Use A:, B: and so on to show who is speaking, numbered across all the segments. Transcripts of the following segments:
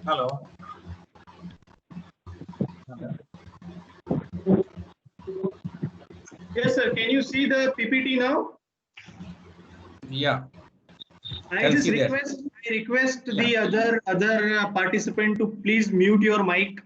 A: Hello.
B: Yes, sir. Can you see the PPT now?
A: Yeah.
B: I just request the other participant to please mute your mic.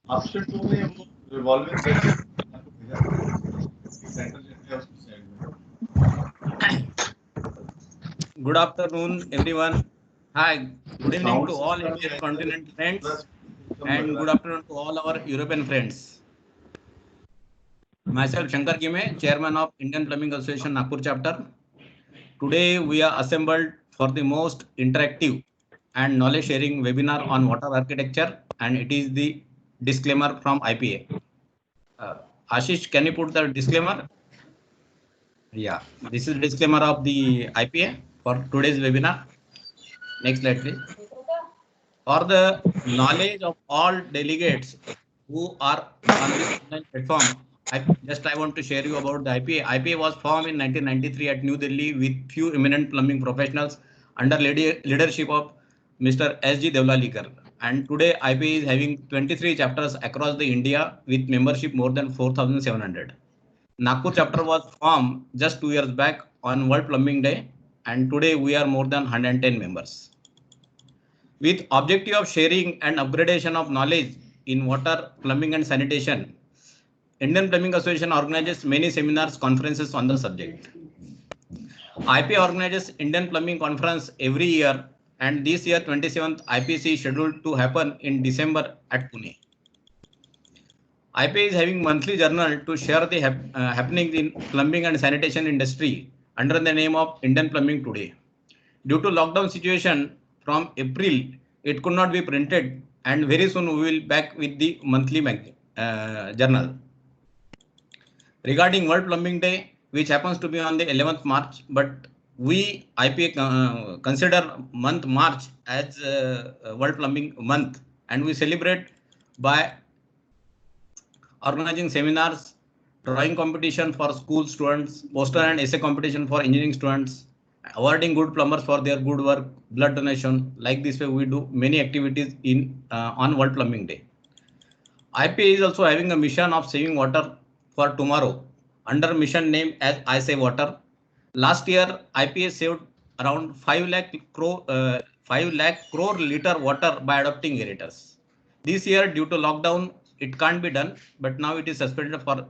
C: Option 2 में revolving question.
A: Good afternoon, everyone. Hi. Good evening to all Indian continent friends, and good afternoon to all our European friends. Myself, Shankar Kime, Chairman of Indian Plumbing Association Nagpur Chapter. Today, we are assembled for the most interactive and knowledge sharing webinar on water architecture, and it is the disclaimer from IPA. Ashish, can you put the disclaimer? Yeah, this is the disclaimer of the IPA for today's webinar. Next slide, please. For the knowledge of all delegates who are on this online platform, I want to share you about the IPA. IPA was formed in 1993 at New Delhi with few eminent plumbing professionals under leadership of Mr. S.G. Devlalikar. And today IPA is having 23 chapters across the India with membership more than 4,700. Nagpur chapter was formed just 2 years back on World Plumbing Day, and today we are more than 110 members. With objective of sharing and upgradation of knowledge in water, plumbing and sanitation, Indian Plumbing Association organizes many seminars, conferences on the subject. IPA organizes Indian Plumbing Conference every year, and this year 27th IPC is scheduled to happen in December at Pune. IPA is having monthly journal to share the happenings in plumbing and sanitation industry under the name of Indian Plumbing Today. Due to lockdown situation from April, it could not be printed, and very soon we will back with the monthly journal. Regarding World Plumbing Day, which happens to be on the 11th March, but we IPA consider month March as World Plumbing Month, and we celebrate by organizing seminars, drawing competition for school students, poster and essay competition for engineering students, awarding good plumbers for their good work, blood donation. Like this way, we do many activities in on World Plumbing Day. IPA is also having a mission of saving water for tomorrow under mission name as I Save Water. Last year, IPA saved around 5 lakh crore liter water by adopting aerators. This year, due to lockdown, it can't be done, but now it is suspended for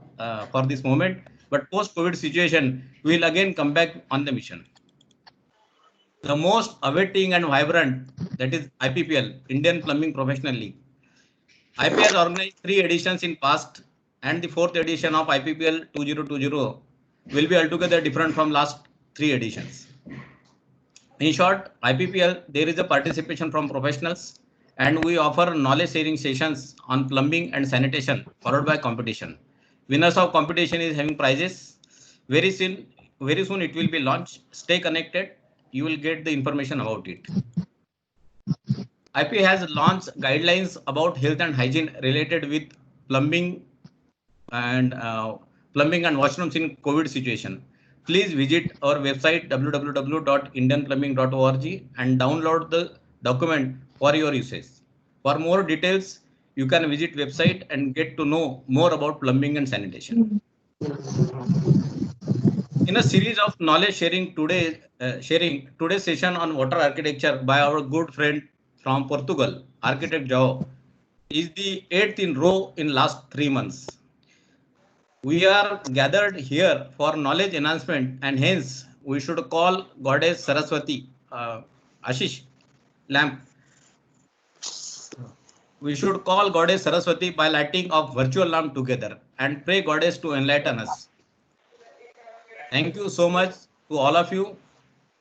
A: this moment. But post-COVID situation, we will again come back on the mission. The most awaiting and vibrant, that is IPPL, Indian Plumbing Professional League. IPA has organized 3 editions in past, and the 4th edition of IPPL 2020 will be altogether different from last 3 editions. In short, IPPL, there is a participation from professionals, and we offer knowledge sharing sessions on plumbing and sanitation, followed by competition. Winners of competition is having prizes. Very soon it will be launched. Stay connected. You will get the information about it. IPA has launched guidelines about health and hygiene related with plumbing and washrooms in COVID situation. Please visit our website www.indianplumbing.org and download the document for your usage. For more details, you can visit website and get to know more about plumbing and sanitation. In a series of knowledge sharing today's session on water architecture by our good friend from Portugal, architect Joao, is the 8th in row in last 3 months. We are gathered here for knowledge enhancement, and hence we should call Goddess Saraswati, Ashish Lamp. We should call Goddess Saraswati by lighting of virtual lamp together and pray Goddess to enlighten us. Thank you so much to all of you.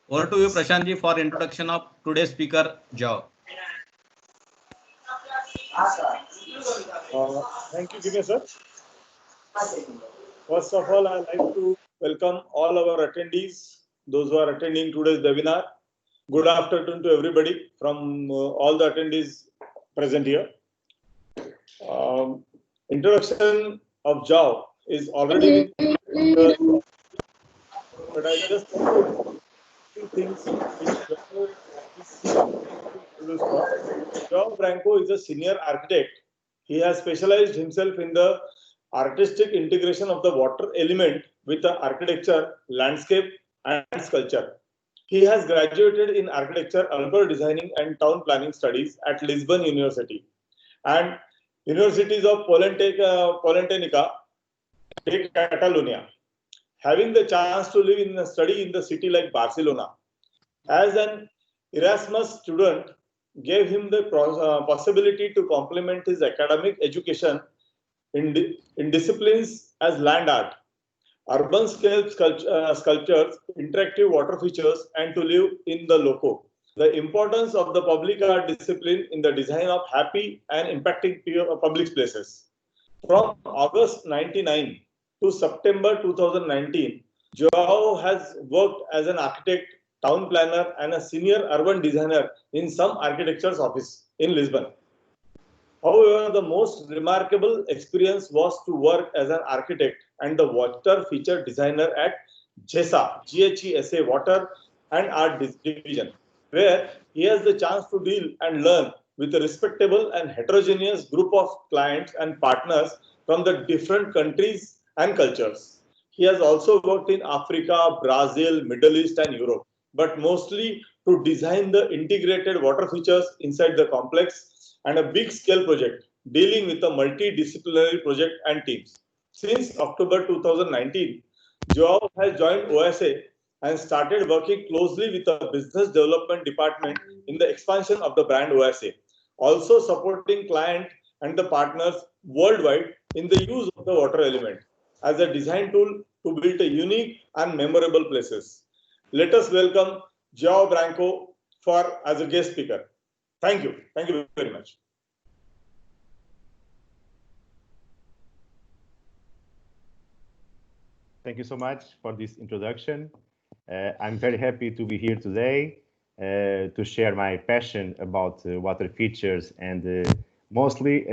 A: Over to you, Prashantji, for introduction of today's speaker, Joao.
D: Thank you, Kime sir. First of all, I'd like to welcome all our attendees, those who are attending today's webinar. Good afternoon to everybody from all the attendees present here. introduction of Joao is already been, but I just want to few things which Joao is introduced for. Joao Branco is a senior architect. He has specialized himself in the artistic integration of the water element with the architecture, landscape, and sculpture. He has graduated in architecture, urban designing, and town planning studies at Lisbon University and Universities of Politecnica de Catalonia. Having the chance to live in a study in the city like Barcelona, as an Erasmus student, gave him the possibility to complement his academic education in disciplines as land art, urban scale sculptures, interactive water features, and to live in the loco. The importance of the public art discipline in the design of happy and impacting public places. From August 99 to September 2019, Joao has worked as an architect, town planner, and a senior urban designer in some architecture's office in Lisbon. However, the most remarkable experience was to work as an architect and the water feature designer at GHESA Water and Art Division, where he has the chance to deal and learn with a respectable and heterogeneous group of clients and partners from the different countries and cultures. He has also worked in Africa, Brazil, Middle East, and Europe, but mostly to design the integrated water features inside the complex and a big scale project dealing with a multidisciplinary project and teams. Since October 2019, Joao has joined OSA and started working closely with the business development department in the expansion of the brand OSA, also supporting client and the partners worldwide in the use of the water element as a design tool to build a unique and memorable places. Let us welcome Joao Branco as a guest speaker. Thank you. Thank you very much.
E: Thank you so much for this introduction. I'm very happy to be here today to share my passion about water features and mostly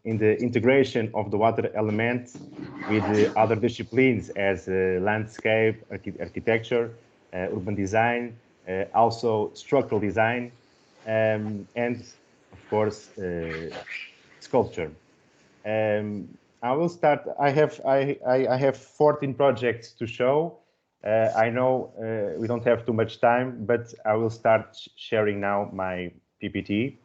E: in the integration of the water element with other disciplines as landscape, architecture, urban design, also structural design, and of course sculpture. I will start. I have 14 projects to show. I know we don't have too much time, but I will start sharing now my PPT.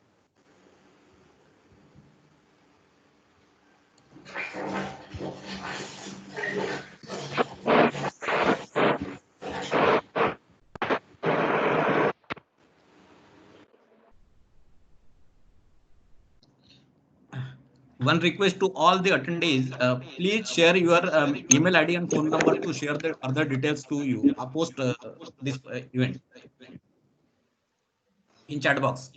A: One request to all the attendees, please share your email ID and phone number to share the other details to you post this event in chat box.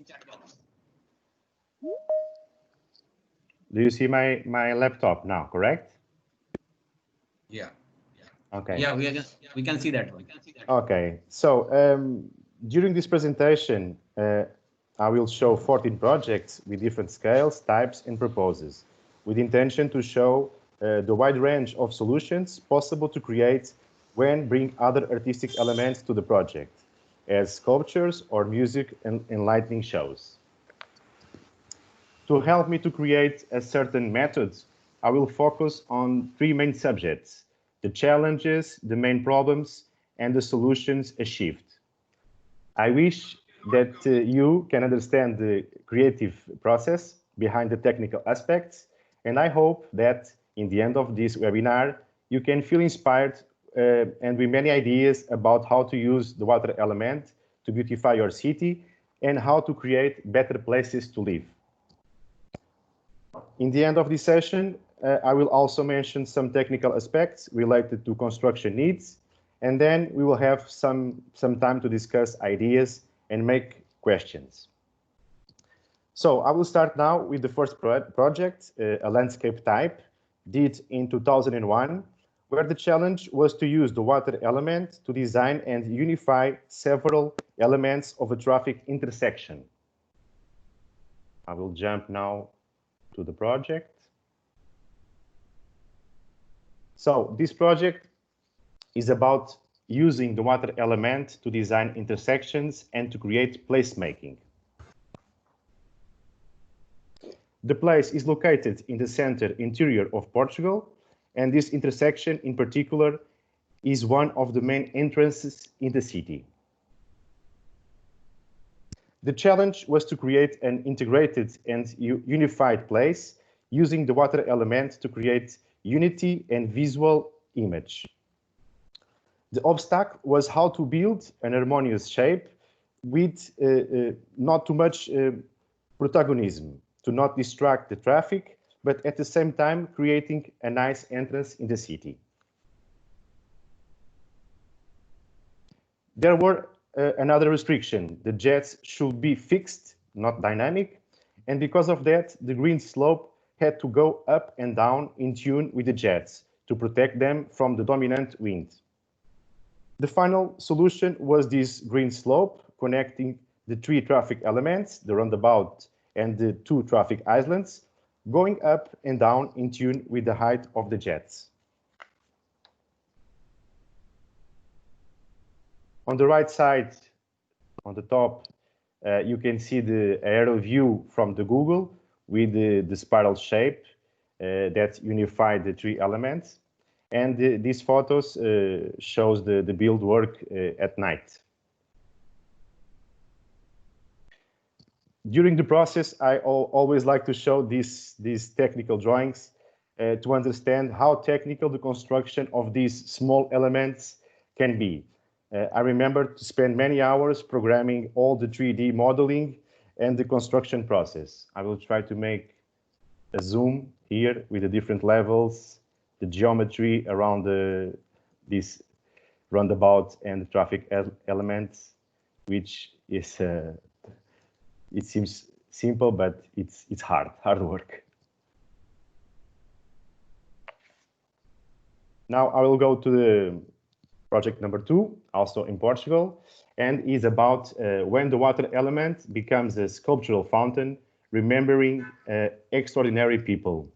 E: Do you see my laptop now, correct?
A: Yeah.
E: Okay.
A: Yeah, we can see that one.
E: Okay. So during this presentation, I will show 14 projects with different scales, types, and purposes, with intention to show the wide range of solutions possible to create when bring other artistic elements to the project, as sculptures or music and lighting shows. To help me to create a certain method, I will focus on three main subjects: the challenges, the main problems, and the solutions achieved. I wish that you can understand the creative process behind the technical aspects, and I hope that in the end of this webinar, you can feel inspired and with many ideas about how to use the water element to beautify your city and how to create better places to live. In the end of this session, I will also mention some technical aspects related to construction needs, and then we will have some time to discuss ideas and make questions. So I will start now with the first project, a landscape type, did in 2001, where the challenge was to use the water element to design and unify several elements of a traffic intersection. I will jump now to the project. So this project is about using the water element to design intersections and to create placemaking. The place is located in the center interior of Portugal, and this intersection in particular is one of the main entrances in the city. The challenge was to create an integrated and unified place using the water element to create unity and visual image. The obstacle was how to build an harmonious shape with not too much protagonism, to not distract the traffic, but at the same time creating a nice entrance in the city. There were another restriction. The jets should be fixed, not dynamic, and because of that, the green slope had to go up and down in tune with the jets to protect them from the dominant wind. The final solution was this green slope connecting the three traffic elements, the roundabout and the two traffic islands, going up and down in tune with the height of the jets. On the right side, on the top, you can see the aerial view from the Google with the spiral shape that unified the three elements. And these photos shows the build work at night. During the process, I always like to show these technical drawings to understand how technical the construction of these small elements can be. I remember to spend many hours programming all the 3D modeling and the construction process. I will try to make a zoom here with the different levels, the geometry around this roundabout and the traffic elements, which is it seems simple, but it's hard work. Now I will go to the project number 2, also in Portugal, and is about when the water element becomes a sculptural fountain, remembering extraordinary people.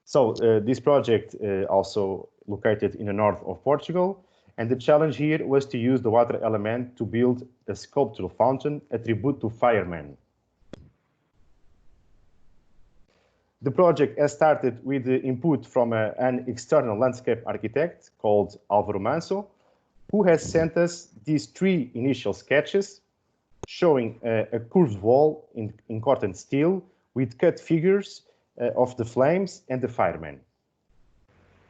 E: So this project also located in the north of Portugal, and the challenge here was to use the water element to build a sculptural fountain, a tribute to firemen. The project has started with the input from an external landscape architect called Álvaro Manso, who has sent us these 3 initial sketches showing a curved wall in cotton steel with cut figures of the flames and the firemen.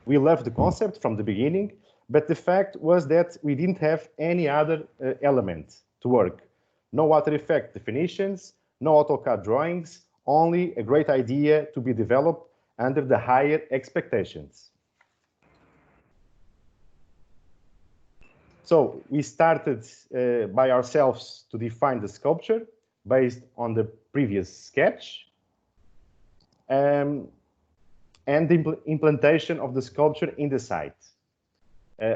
E: We loved the concept from the beginning, but the fact was that we didn't have any other element to work. No water effect definitions, no AutoCAD drawings, only a great idea to be developed under the higher expectations. So we started by ourselves to define the sculpture based on the previous sketch, and the implementation of the sculpture in the site.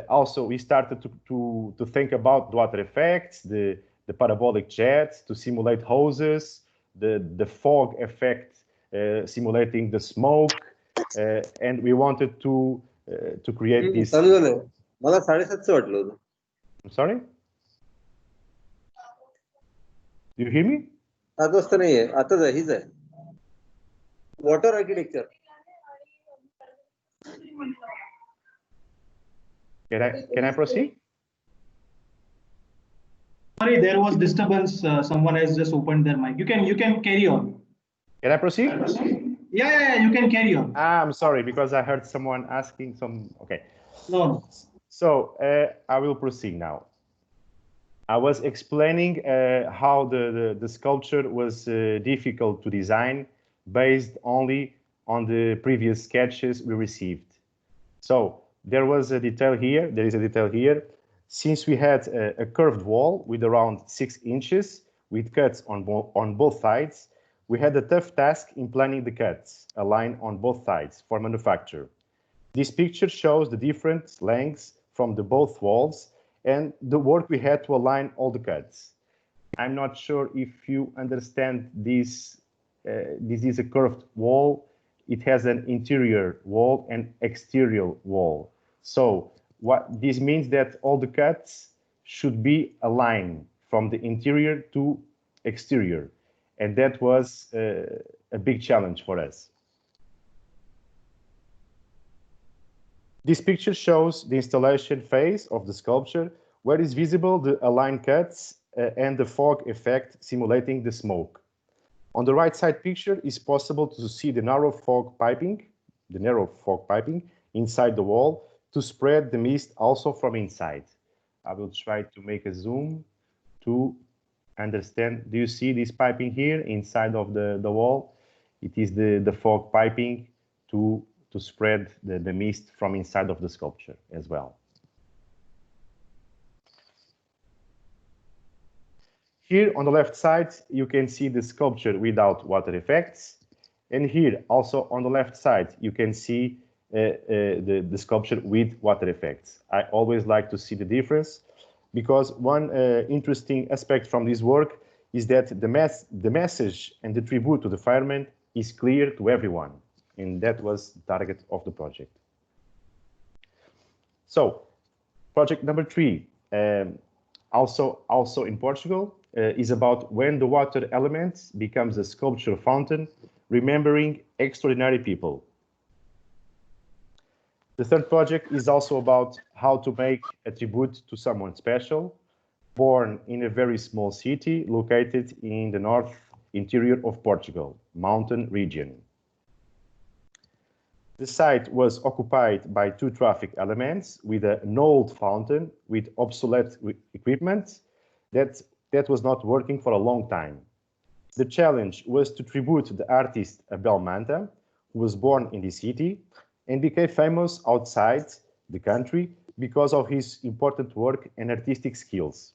E: Also, we started to think about the water effects, the parabolic jets to simulate hoses, the fog effect simulating the smoke, and we wanted to create this. I'm sorry? Do you hear me?
F: Water architecture.
E: Can I proceed?
B: Sorry, there was disturbance. Someone has just opened their mic. You can carry on.
E: Can I proceed?
B: Yeah, you can carry on.
E: I'm sorry, because I heard someone asking some. Okay.
B: No.
E: So I will proceed now. I was explaining how the sculpture was difficult to design based only on the previous sketches we received. So there was a detail here. There is a detail here. Since we had a curved wall with around 6 inches with cuts on both sides, we had a tough task in planning the cuts, a line on both sides for manufacture. This picture shows the different lengths from the both walls and the work we had to align all the cuts. I'm not sure if you understand this. This is a curved wall it has an interior wall and exterior wall. So what this means that all the cuts should be aligned from the interior to exterior. And that was a big challenge for us. This picture shows the installation phase of the sculpture, where is visible the aligned cuts and the fog effect simulating the smoke. On the right side picture is possible to see the narrow fog piping inside the wall to spread the mist also from inside. I will try to make a zoom to understand. Do you see this piping here inside of the wall? It is the fog piping to spread the mist from inside of the sculpture as well. Here on the left side, you can see the sculpture without water effects. And here also on the left side, you can see the sculpture with water effects. I always like to see the difference because one interesting aspect from this work is that the message and the tribute to the firemen is clear to everyone. And that was the target of the project. So, project number 3, also in Portugal, is about when the water element becomes a sculpture fountain, remembering extraordinary people. The third project is also about how to make a tribute to someone special, born in a very small city located in the north interior of Portugal, mountain region. The site was occupied by 2 traffic elements with an old fountain with obsolete equipment that was not working for a long time. The challenge was to tribute the artist Abel Manta, who was born in the city and became famous outside the country because of his important work and artistic skills.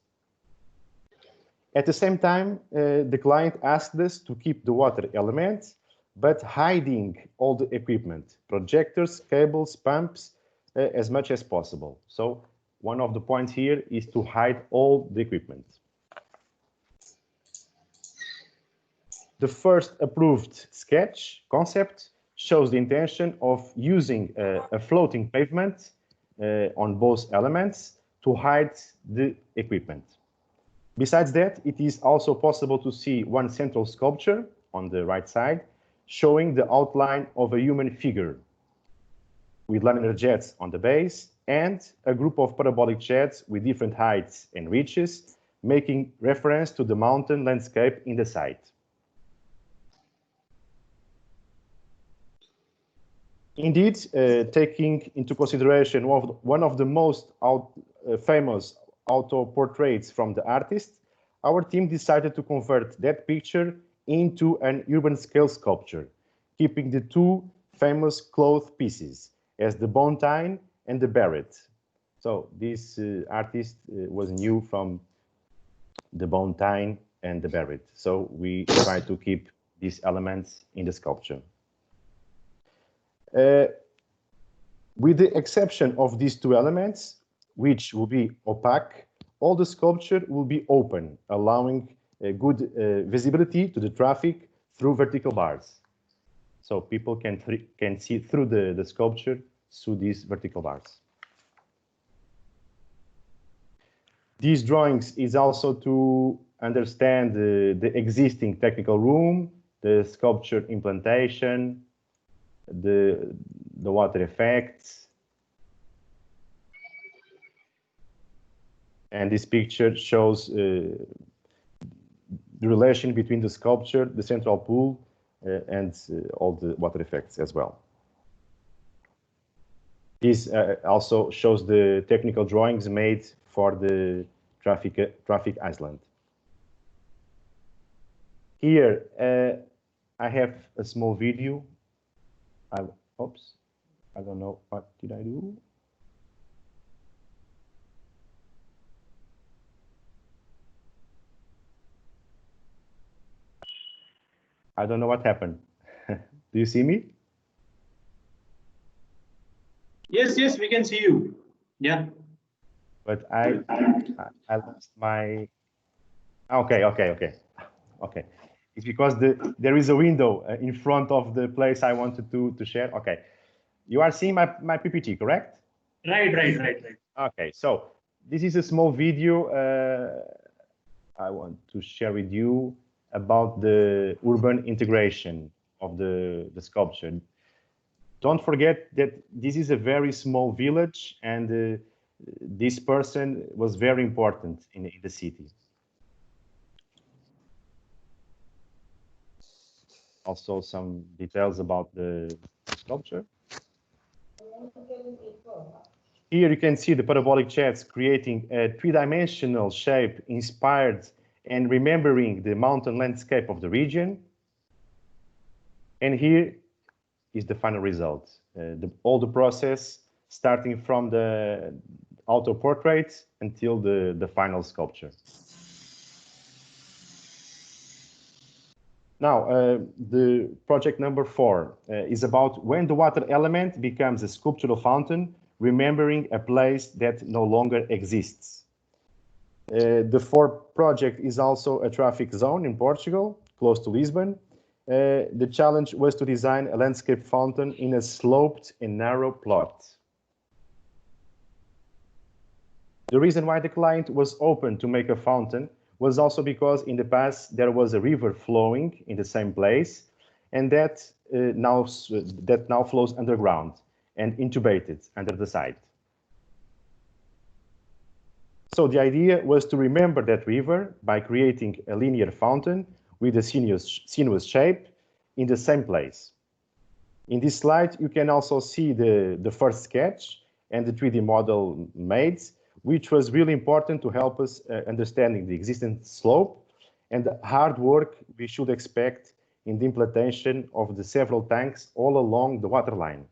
E: At the same time, the client asked us to keep the water element, but hiding all the equipment, projectors, cables, pumps, as much as possible. So one of the points here is to hide all the equipment. The first approved sketch concept shows the intention of using a floating pavement on both elements to hide the equipment. Besides that, it is also possible to see one central sculpture on the right side, showing the outline of a human figure with laminar jets on the base and a group of parabolic jets with different heights and reaches, making reference to the mountain landscape in the site. Indeed, taking into consideration one of the most famous auto portraits from the artist, our team decided to convert that picture into an urban scale sculpture, keeping the 2 famous cloth pieces as the Bontine and the Barrett. So this artist was new from the Bontine and the Barrett. So we try to keep these elements in the sculpture. With the exception of these 2 elements, which will be opaque, all the sculpture will be open, allowing a good visibility to the traffic through vertical bars. So people can see through the sculpture through these vertical bars. These drawings is also to understand the existing technical room, the sculpture implantation, the water effects. And this picture shows the relation between the sculpture, the central pool, and all the water effects as well. This also shows the technical drawings made for the traffic island. Here, I have a small video. Oops, I don't know, what did I do? I don't know what happened. Do you see me?
B: Yes, yes, we can see you. Yeah.
E: But I lost my. Okay. It's because there is a window in front of the place I wanted to share. Okay. You are seeing my PPT, correct?
B: Right.
E: Okay, so this is a small video I want to share with you about the urban integration of the sculpture. Don't forget that this is a very small village, and this person was very important in the city. Also, some details about the sculpture. Here you can see the parabolic jets creating a three-dimensional shape inspired and remembering the mountain landscape of the region. And here is the final result. All the process starting from the auto-portrait until the final sculpture. Now, the project number 4 is about when the water element becomes a sculptural fountain, remembering a place that no longer exists. The 4th project is also a traffic zone in Portugal, close to Lisbon. The challenge was to design a landscape fountain in a sloped and narrow plot. The reason why the client was open to make a fountain was also because in the past there was a river flowing in the same place, and that now flows underground and intubated under the site. So the idea was to remember that river by creating a linear fountain with a sinuous shape in the same place. In this slide, you can also see the first sketch and the 3D model made, which was really important to help us understanding the existing slope and the hard work we should expect in the implementation of the several tanks all along the water line.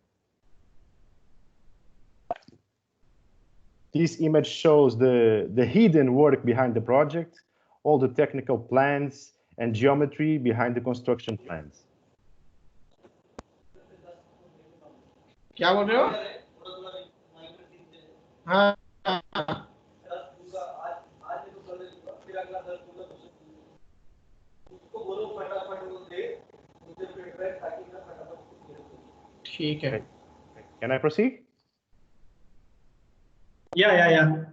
E: This image shows the hidden work behind the project, all the technical plans and geometry behind the construction plans.
B: क्या बोल रहे हो? हाँ. ठीक है.
E: Can I proceed?
B: Yeah.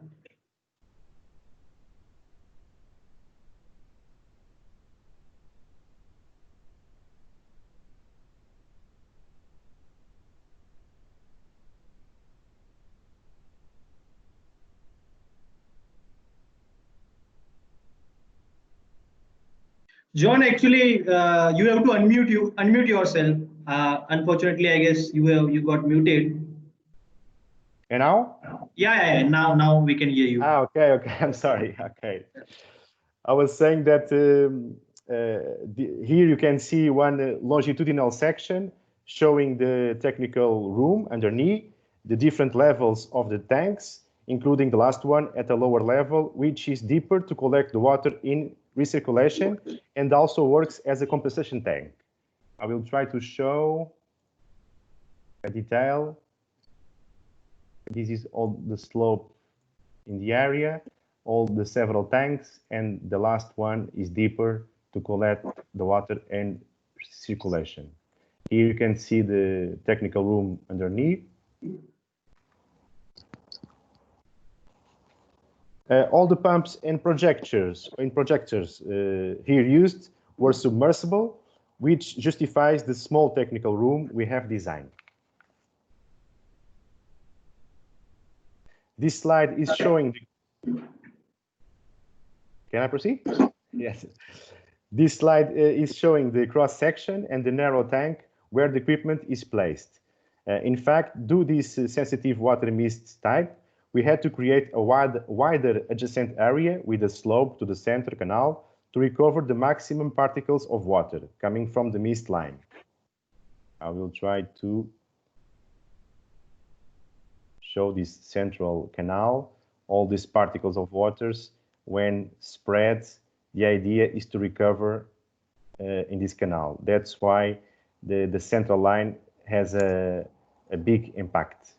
B: John, actually, you have to unmute yourself. Unfortunately, I guess you got muted.
E: And now?
B: Yeah. Now we can hear you.
E: Okay. I'm sorry. Okay. I was saying that here you can see one longitudinal section showing the technical room underneath, the different levels of the tanks, including the last one at a lower level, which is deeper to collect the water in recirculation and also works as a compensation tank. I will try to show a detail. This is all the slope in the area, all the several tanks, and the last one is deeper to collect the water and circulation. Here you can see the technical room underneath. All the pumps and projectors here used were submersible, which justifies the small technical room we have designed. This slide is showing Can I proceed? Yes. This slide is showing the cross section and the narrow tank where the equipment is placed. In fact, due to this sensitive water mist type, we had to create a wider adjacent area with a slope to the center canal to recover the maximum particles of water coming from the mist line. I will try to show this central canal, all these particles of waters when spread, the idea is to recover in this canal. That's why the central line has a big impact.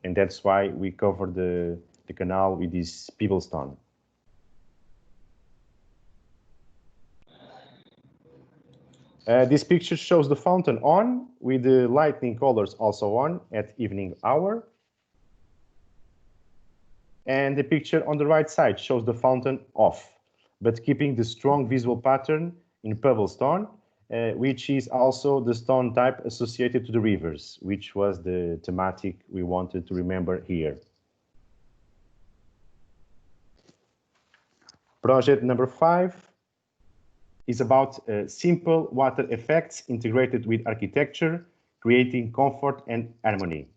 E: And that's why we cover the canal with this pebble stone. This picture shows the fountain on, with the lightning colors also on at evening hour. And the picture on the right side shows the fountain off, but keeping the strong visual pattern in pebble stone, which is also the stone type associated to the rivers, which was the thematic we wanted to remember here. Project number 5 is about simple water effects integrated with architecture, creating comfort and harmony.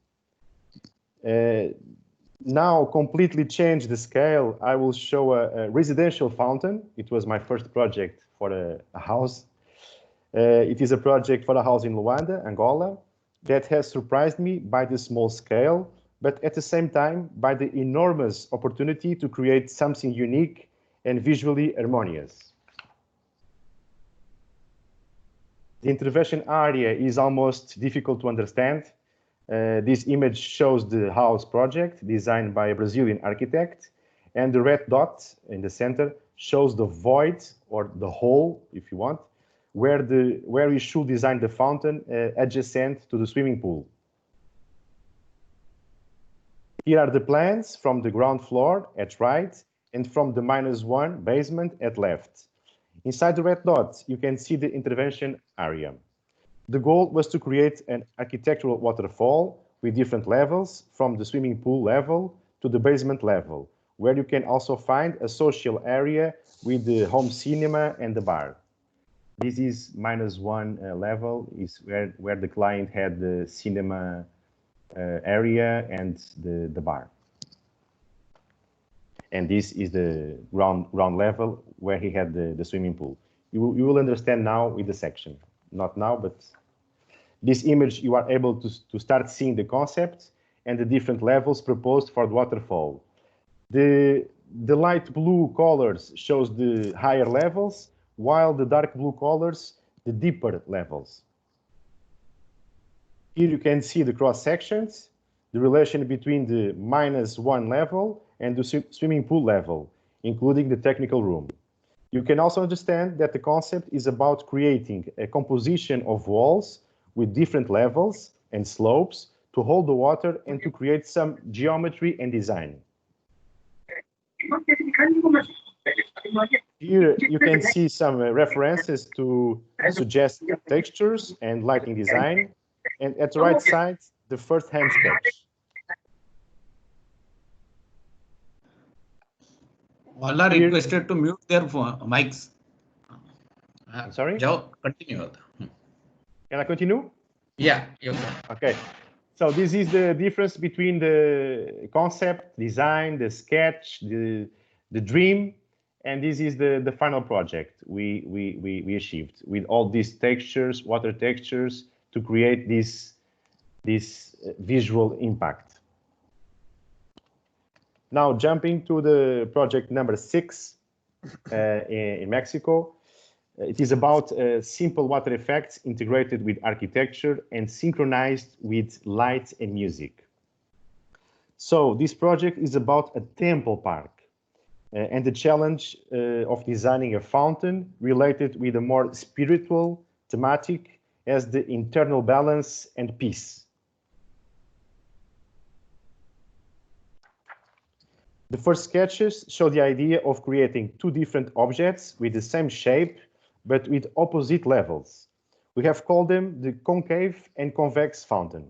E: Now completely change the scale. I will show a residential fountain. It was my first project for a house. It is a project for a house in Luanda, Angola, that has surprised me by the small scale, but at the same time by the enormous opportunity to create something unique and visually harmonious. The intervention area is almost difficult to understand. This image shows the house project designed by a Brazilian architect, and the red dot in the center shows the void, or the hole, if you want, where we should design the fountain adjacent to the swimming pool. Here are the plans from the ground floor at right and from the -1 basement at left. Inside the red dot, you can see the intervention area. The goal was to create an architectural waterfall with different levels, from the swimming pool level to the basement level, where you can also find a social area with the home cinema and the bar. This is -1 level, is where the client had the cinema area and the bar. And this is the ground level where he had the swimming pool. You will understand now with the section. Not now, but this image, you are able to start seeing the concept and the different levels proposed for the waterfall. The light blue colors shows the higher levels, while the dark blue colors, the deeper levels. Here you can see the cross sections, the relation between the -1 level and the swimming pool level, including the technical room. You can also understand that the concept is about creating a composition of walls with different levels and slopes to hold the water and to create some geometry and design. Here you can see some references to suggest textures and lighting design, and at the right side, the first-hand sketch.
A: All are requested to mute their mics.
E: I'm sorry?
A: Joao, continue.
E: Can I continue?
A: Yeah, you can.
E: Okay. So this is the difference between the concept, design, the sketch, the dream, and this is the final project we achieved with all these textures, water textures, to create this visual impact. Now jumping to the project number 6 in Mexico. It is about simple water effects integrated with architecture and synchronized with light and music. So this project is about a temple park and the challenge of designing a fountain related with a more spiritual thematic as the internal balance and peace. The first sketches show the idea of creating two different objects with the same shape, but with opposite levels. We have called them the concave and convex fountain.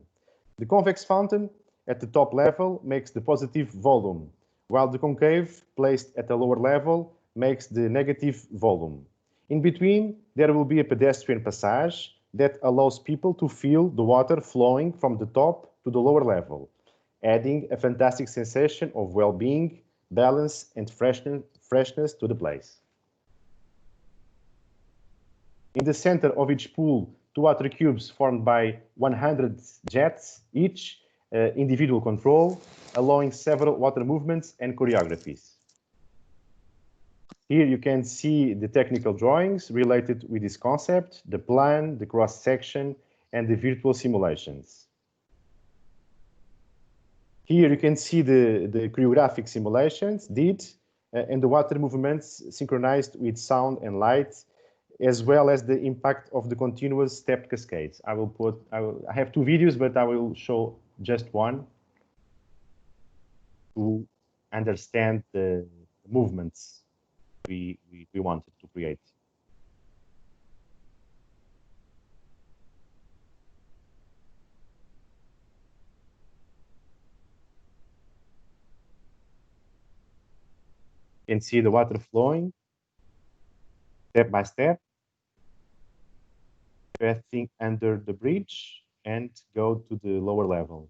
E: The convex fountain at the top level makes the positive volume, while the concave, placed at a lower level, makes the negative volume. In between, there will be a pedestrian passage that allows people to feel the water flowing from the top to the lower level, adding a fantastic sensation of well-being, balance, and freshness to the place. In the center of each pool, two water cubes formed by 100 jets each, individual control, allowing several water movements and choreographies. Here you can see the technical drawings related with this concept, the plan, the cross-section, and the virtual simulations. Here you can see the choreographic simulations and the water movements synchronized with sound and light, as well as the impact of the continuous stepped cascades. I have two videos, but I will show just one to understand the movements we wanted to create. You can see the water flowing step by step, passing under the bridge and go to the lower level.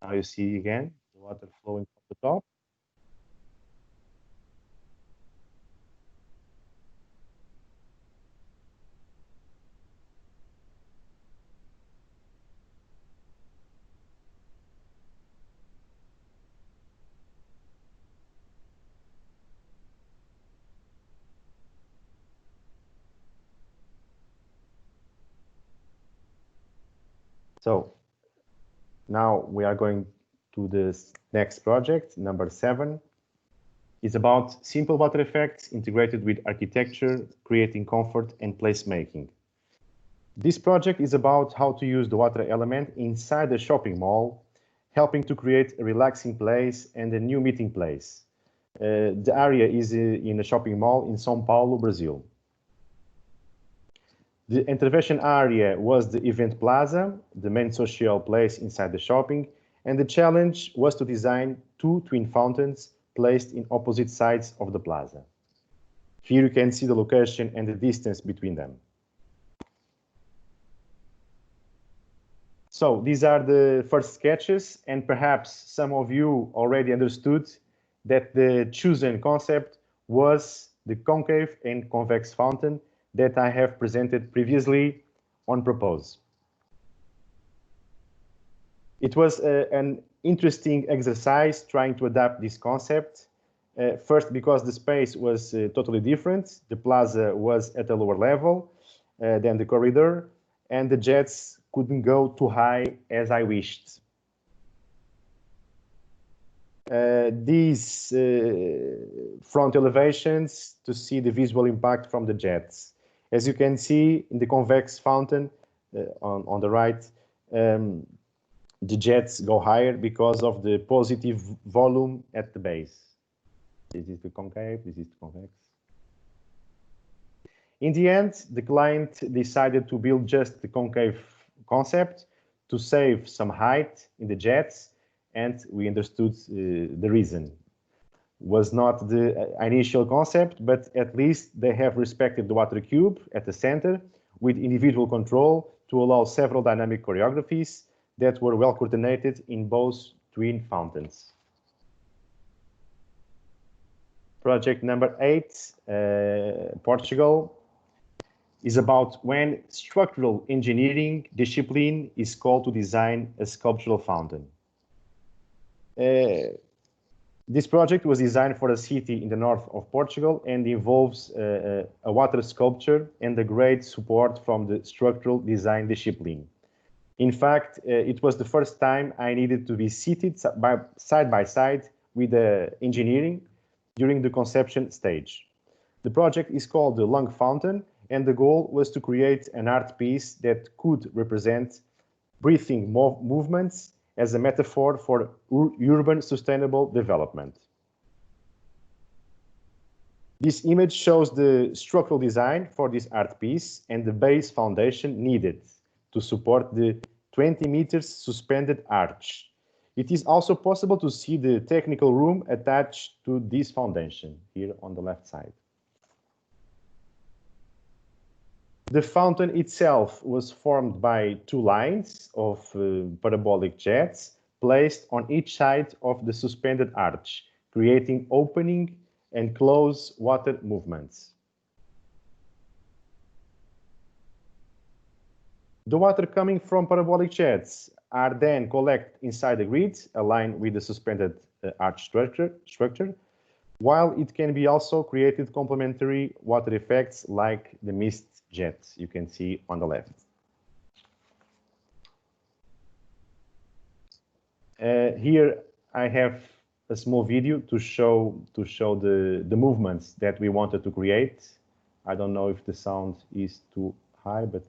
E: Now you see again the water flowing from the top. So now we are going to the next project, number 7. It's about simple water effects integrated with architecture, creating comfort and placemaking. This project is about how to use the water element inside the shopping mall, helping to create a relaxing place and a new meeting place. The area is in a shopping mall in São Paulo, Brazil. The intervention area was the event plaza, the main social place inside the shopping, and the challenge was to design 2 twin fountains placed in opposite sides of the plaza. Here you can see the location and the distance between them. So these are the first sketches, and perhaps some of you already understood that the chosen concept was the concave and convex fountain that I have presented previously on Propose. It was an interesting exercise trying to adapt this concept. First, because the space was totally different. The plaza was at a lower level than the corridor, and the jets couldn't go too high as I wished. These front elevations to see the visual impact from the jets. As you can see in the convex fountain on the right, the jets go higher because of the positive volume at the base. This is the concave, this is the convex. In the end, the client decided to build just the concave concept to save some height in the jets, and we understood the reason. Was not the initial concept, but at least they have respected the water cube at the center with individual control to allow several dynamic choreographies that were well coordinated in both twin fountains. Project number 8, Portugal, is about when structural engineering discipline is called to design a sculptural fountain. This project was designed for a city in the north of Portugal and involves a water sculpture and a great support from the structural design discipline. In fact, it was the first time I needed to be seated side by side with the engineering during the conception stage. The project is called the Lung Fountain, and the goal was to create an art piece that could represent breathing movements as a metaphor for urban sustainable development. This image shows the structural design for this art piece and the base foundation needed to support the 20 meters suspended arch. It is also possible to see the technical room attached to this foundation here on the left side. The fountain itself was formed by 2 lines of parabolic jets placed on each side of the suspended arch, creating opening and close water movements. The water coming from parabolic jets are then collected inside the grid, aligned with the suspended arch structure, while it can be also created complementary water effects like the mist jets you can see on the left. Here I have a small video to show the movements that we wanted to create. I don't know if the sound is too high, but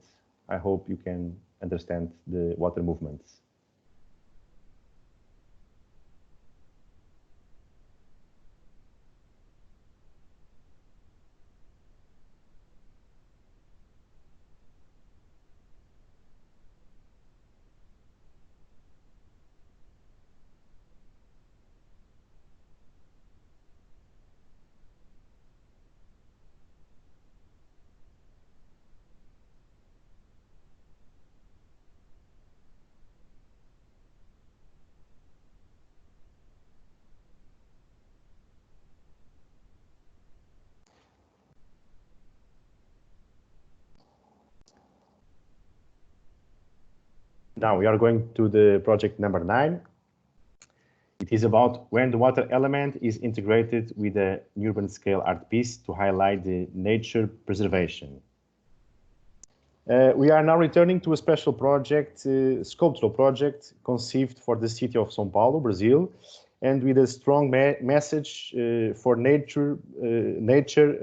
E: I hope you can understand the water movements. Now we are going to the project number 9. It is about when the water element is integrated with an urban scale art piece to highlight the nature preservation. We are now returning to a special project, sculptural project conceived for the city of São Paulo, Brazil, and with a strong message for nature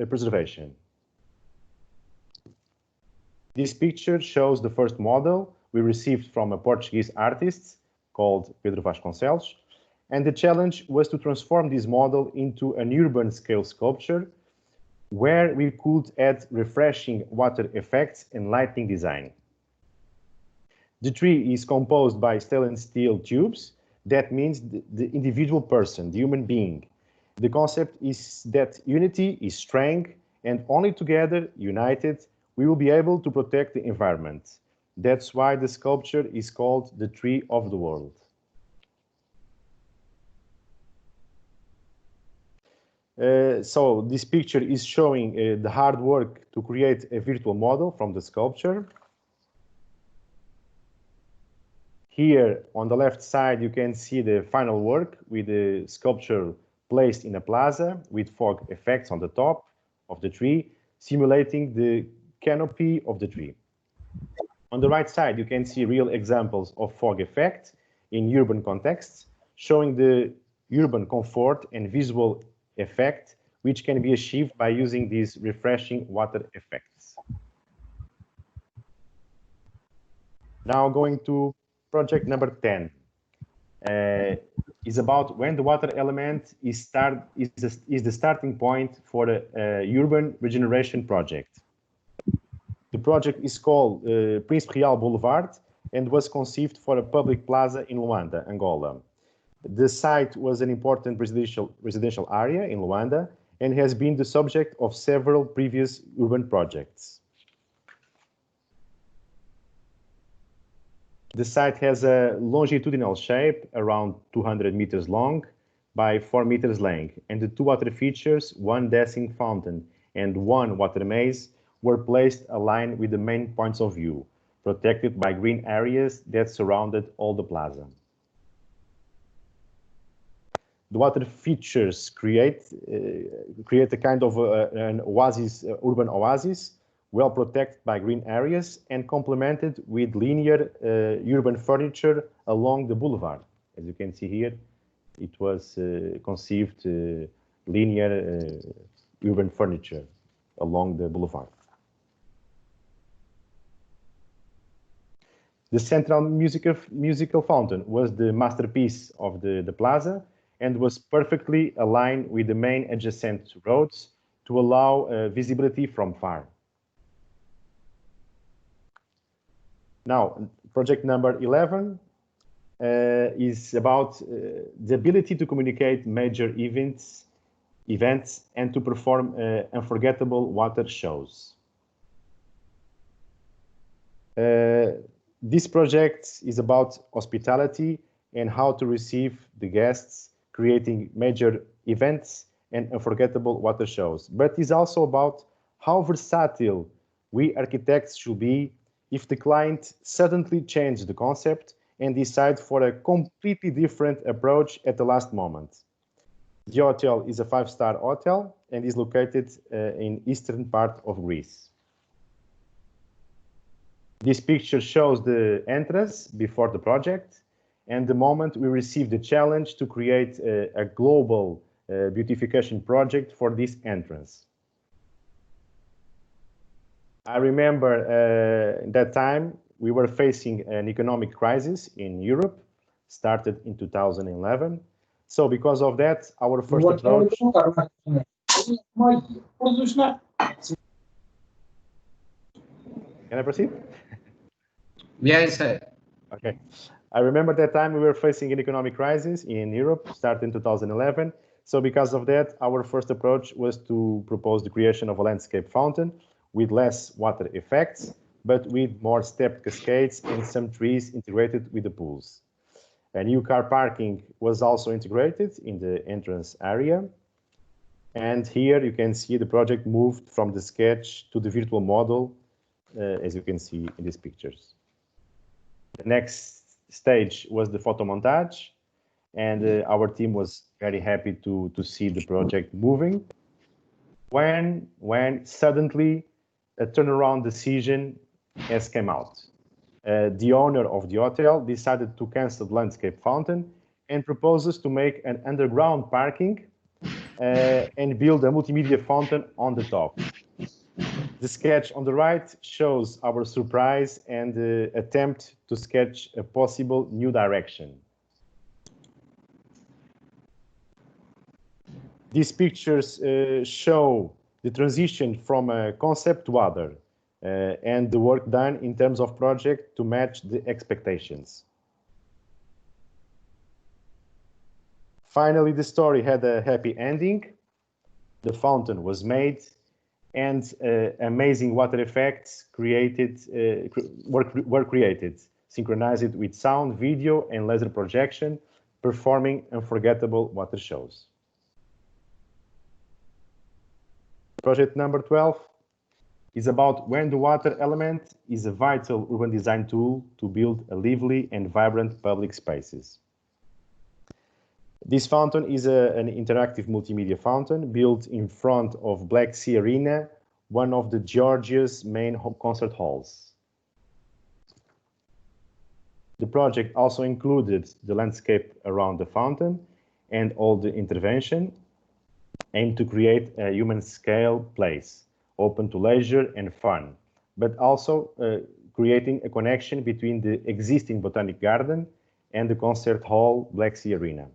E: preservation. This picture shows the first model we received from a Portuguese artist called Pedro Vasconcelos, and the challenge was to transform this model into an urban scale sculpture where we could add refreshing water effects and lighting design. The tree is composed by stainless steel tubes. That means the individual person, the human being. The concept is that unity is strength, and only together, united, we will be able to protect the environment. That's why the sculpture is called the Tree of the World. So this picture is showing the hard work to create a virtual model from the sculpture. Here on the left side, you can see the final work with the sculpture placed in a plaza with fog effects on the top of the tree, simulating the canopy of the tree. On the right side, you can see real examples of fog effect in urban contexts, showing the urban comfort and visual effect, which can be achieved by using these refreshing water effects. Now going to project number 10. Is about when the water element is the starting point for a urban regeneration project. The project is called Príncipe Real Boulevard and was conceived for a public plaza in Luanda, Angola. The site was an important residential area in Luanda and has been the subject of several previous urban projects. The site has a longitudinal shape around 200 meters long by 4 meters length, and the two water features, one dancing fountain and one water maze, were placed aligned with the main points of view, protected by green areas that surrounded all the plaza. The water features create a kind of an oasis, urban oasis, well protected by green areas and complemented with linear urban furniture along the boulevard. As you can see here, it was conceived linear urban furniture along the boulevard. The central musical fountain was the masterpiece of the plaza and was perfectly aligned with the main adjacent roads to allow visibility from far. Now, project number 11 is about the ability to communicate major events and to perform unforgettable water shows. This project is about hospitality and how to receive the guests, creating major events and unforgettable water shows. But it's also about how versatile we architects should be if the client suddenly changes the concept and decides for a completely different approach at the last moment. The hotel is a 5-star hotel and is located in eastern part of Greece. This picture shows the entrance before the project, and the moment we received the challenge to create a global beautification project for this entrance. I remember that time we were facing an economic crisis in Europe, started in 2011. So because of that, our first approach... Can I proceed?
A: Yes, sir.
E: Okay. I remember that time we were facing an economic crisis in Europe, started in 2011. So because of that, our first approach was to propose the creation of a landscape fountain with less water effects, but with more stepped cascades and some trees integrated with the pools. A new car parking was also integrated in the entrance area. And here you can see the project moved from the sketch to the virtual model, as you can see in these pictures. The next stage was the photo montage, and our team was very happy to see the project moving when suddenly a turnaround decision has come out. The owner of the hotel decided to cancel the landscape fountain and proposes to make an underground parking and build a multimedia fountain on the top. The sketch on the right shows our surprise and attempt to sketch a possible new direction. These pictures show the transition from a concept to other and the work done in terms of project to match the expectations. Finally, the story had a happy ending. The fountain was made and amazing water effects were created, synchronized with sound, video, and laser projection, performing unforgettable water shows. Project number 12 is about when the water element is a vital urban design tool to build a lively and vibrant public spaces. This fountain is an interactive multimedia fountain built in front of Black Sea Arena, one of the Georgia's main concert halls. The project also included the landscape around the fountain and all the intervention, aimed to create a human-scale place, open to leisure and fun, but also creating a connection between the existing Botanic Garden and the concert hall Black Sea Arena.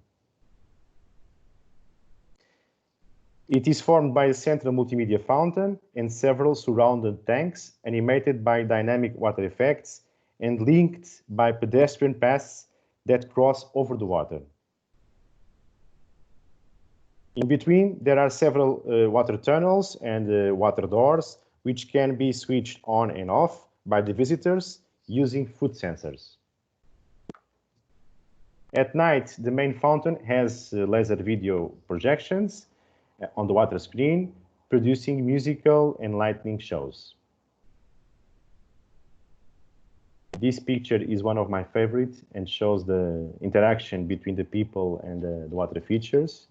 E: It is formed by a central multimedia fountain and several surrounded tanks animated by dynamic water effects and linked by pedestrian paths that cross over the water. In between, there are several water tunnels and water doors, which can be switched on and off by the visitors using foot sensors. At night, the main fountain has laser video projections on the water screen, producing musical and lightning shows. This picture is one of my favorites and shows the interaction between the people and the water features.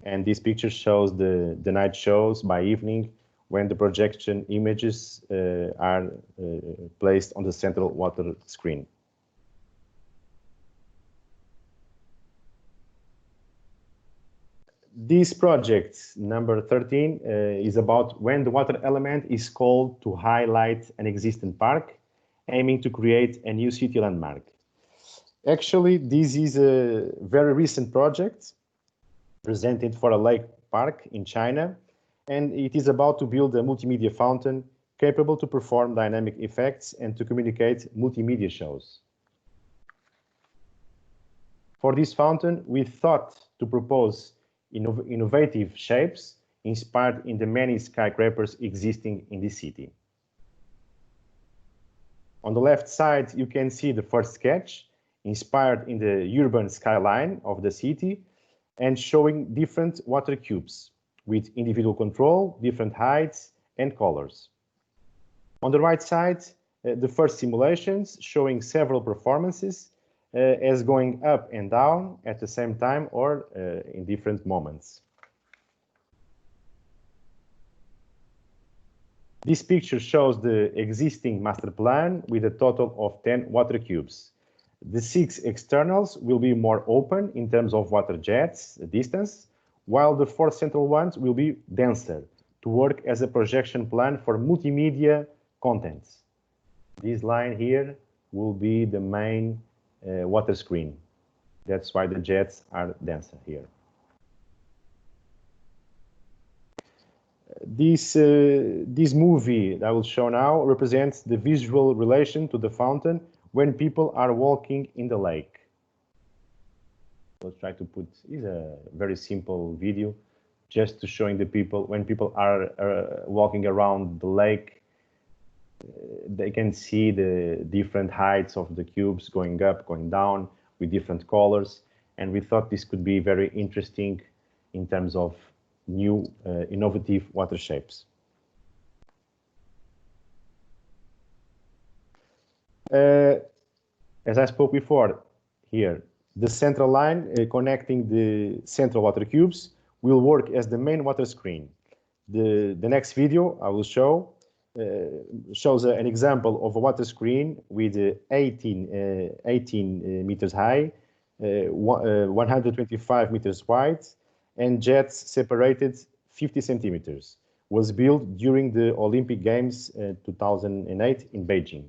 E: And this picture shows the night shows by evening when the projection images are placed on the central water screen. This project, number 13, is about when the water element is called to highlight an existing park, aiming to create a new city landmark. Actually, this is a very recent project presented for a lake park in China, and it is about to build a multimedia fountain capable to perform dynamic effects and to communicate multimedia shows. For this fountain, we thought to propose innovative shapes inspired in the many skyscrapers existing in this city. On the left side, you can see the first sketch, inspired in the urban skyline of the city and showing different water cubes with individual control, different heights and colors. On the right side, the first simulations showing several performances as going up and down at the same time or in different moments. This picture shows the existing master plan with a total of 10 water cubes. The 6 externals will be more open in terms of water jets distance, while the 4 central ones will be denser to work as a projection plan for multimedia contents. This line here will be the main water screen. That's why the jets are denser here. This movie that I will show now represents the visual relation to the fountain when people are walking in the lake. Let's try to put, is a very simple video just to showing the people when people are walking around the lake, they can see the different heights of the cubes going up, going down with different colors. And we thought this could be very interesting in terms of new innovative water shapes. As I spoke before, here, the central line connecting the central water cubes will work as the main water screen. The next video I will show shows an example of a water screen with 18 meters high, 125 meters wide, and jets separated 50 centimeters. Was built during the Olympic Games 2008 in Beijing.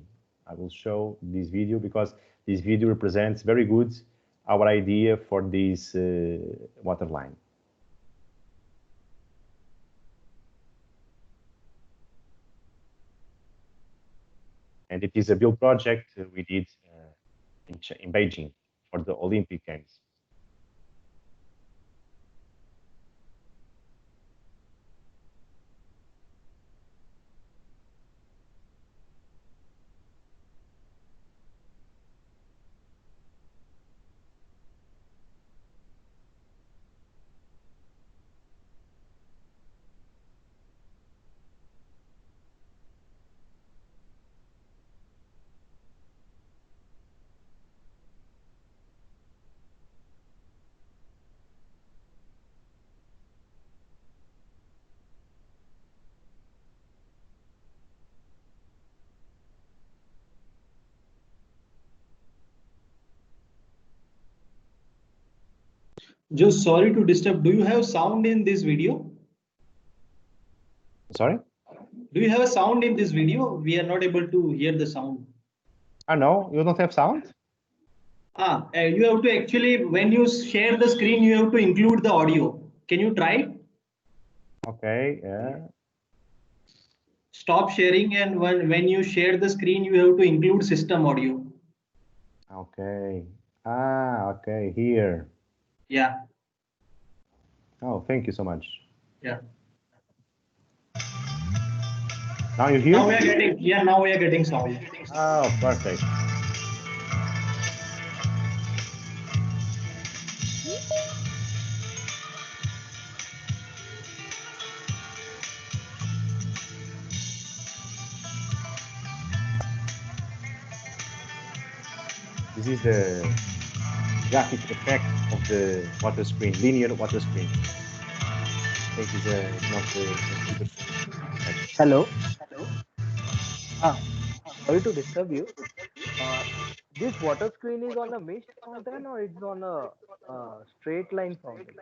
E: I will show this video because this video represents very good our idea for this water line. And it is a build project we did in Beijing for the Olympic Games.
B: Just sorry to disturb. Do you have sound in this video?
E: Sorry?
B: Do you have a sound in this video? We are not able to hear the sound.
E: No, you don't have sound?
B: You have to actually, when you share the screen, you have to include the audio. Can you try it?
E: Okay, yeah.
B: Stop sharing, and when you share the screen, you have to include system audio.
E: Okay. Okay, here.
B: Yeah.
E: Oh, thank you so much.
B: Yeah.
E: Now you hear?
B: Now we are getting, yeah, now we are getting sound.
E: Oh, perfect. This is the graphic effect of the water screen, linear water screen. I think it's not the computer.
G: Hello. Sorry to disturb you. This water screen is on a mist fountain or it's on a straight line fountain?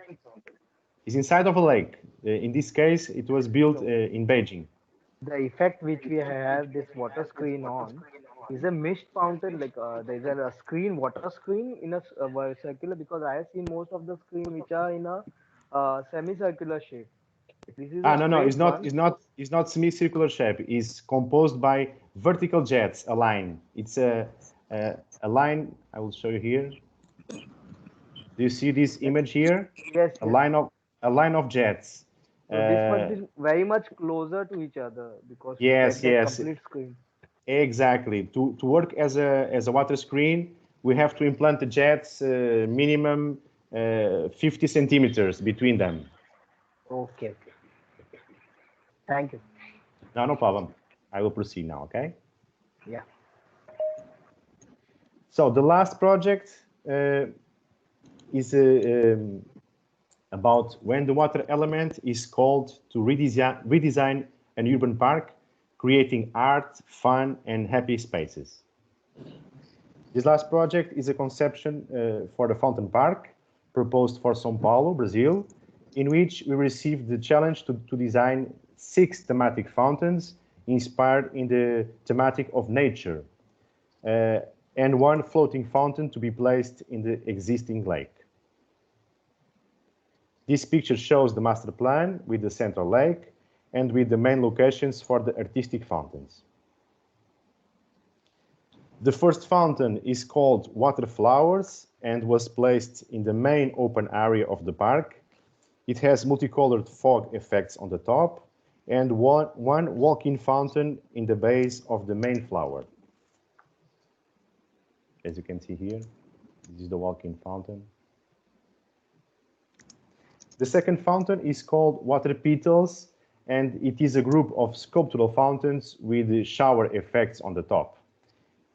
E: It's inside of a lake. In this case, it was built in Beijing.
G: The effect which we have this water screen on is a mist fountain, like there's a screen, water screen in a circular, because I have seen most of the screen which are in a semicircular shape. This is a
E: No, it's
G: straight
E: not.
G: one.
E: It's not semicircular shape. It's composed by vertical jets, a line. It's a line. I will show you here. Do you see this image here?
G: Yes.
E: A line of jets.
G: So this must be very much closer to each other because
E: Yes,
G: to get that
E: yes.
G: complete screen.
E: Exactly. To work as a water screen, we have to implant the jets minimum 50 centimeters between them.
G: Okay. Thank you.
E: No problem. I will proceed now, okay?
G: Yeah.
E: So the last project is about when the water element is called to redesign an urban park creating art, fun, and happy spaces. This last project is a conception for the Fountain Park, proposed for São Paulo, Brazil, in which we received the challenge to design 6 thematic fountains inspired in the thematic of nature, and 1 floating fountain to be placed in the existing lake. This picture shows the master plan with the central lake and with the main locations for the artistic fountains. The first fountain is called Water Flowers and was placed in the main open area of the park. It has multicolored fog effects on the top and one walk-in fountain in the base of the main flower. As you can see here, this is the walk-in fountain. The second fountain is called Water Petals, and it is a group of sculptural fountains with shower effects on the top.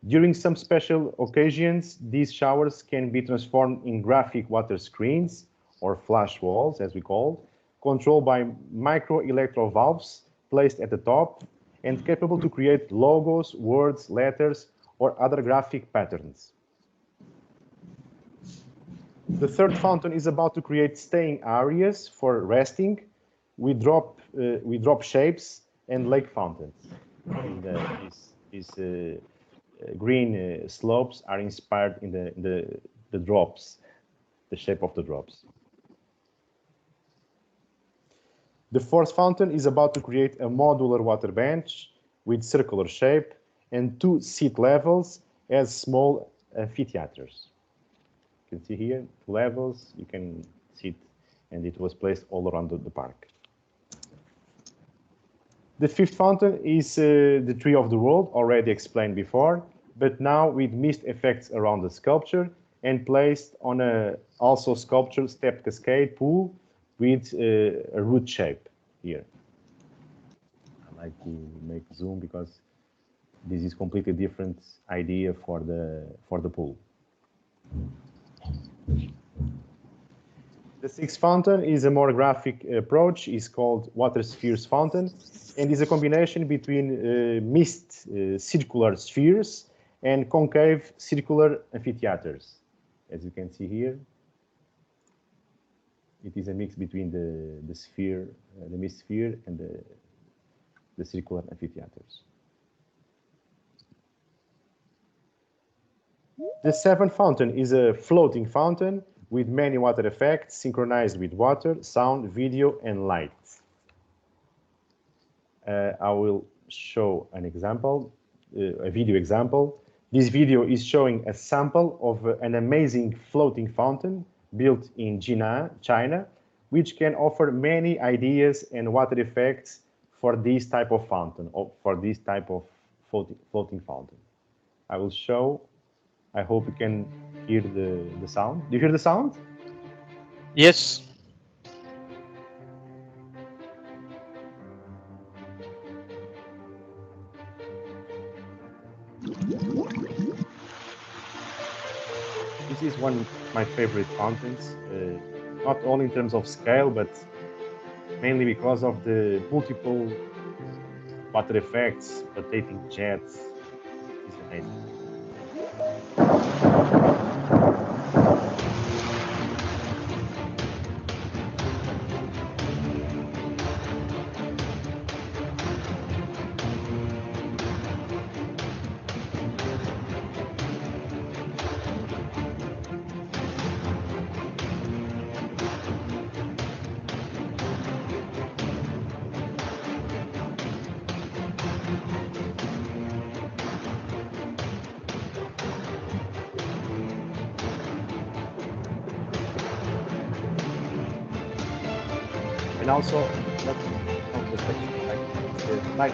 E: During some special occasions, these showers can be transformed in graphic water screens, or flash walls, as we call, controlled by micro-electro valves placed at the top and capable to create logos, words, letters, or other graphic patterns. The third fountain is about to create staying areas for resting with drop shapes and lake fountains. And, these green slopes are inspired in the drops, the shape of the drops. The fourth fountain is about to create a modular water bench with circular shape and 2 seat levels as small amphitheaters. You can see here, 2 levels, you can sit, and it was placed all around the park. The fifth fountain is the Tree of the World, already explained before, but now with mist effects around the sculpture and placed on a also sculptured step cascade pool with a root shape here. I like to make zoom because this is completely different idea for the pool. The sixth fountain is a more graphic approach. It's called Water Spheres Fountain, and is a combination between mist circular spheres and concave circular amphitheaters. As you can see here, it is a mix between the sphere, the mist sphere, and the circular amphitheaters. The seventh fountain is a floating fountain with many water effects synchronized with water, sound, video, and light. I will show an example, a video example. This video is showing a sample of an amazing floating fountain built in Jinan, China, which can offer many ideas and water effects for this type of fountain, or for this type of floating fountain. I will show. I hope you can hear the sound. Do you hear the sound?
H: Yes.
E: This is one of my favorite fountains, not only in terms of scale, but mainly because of the multiple water effects, rotating jets. It's amazing. And also, not the section, like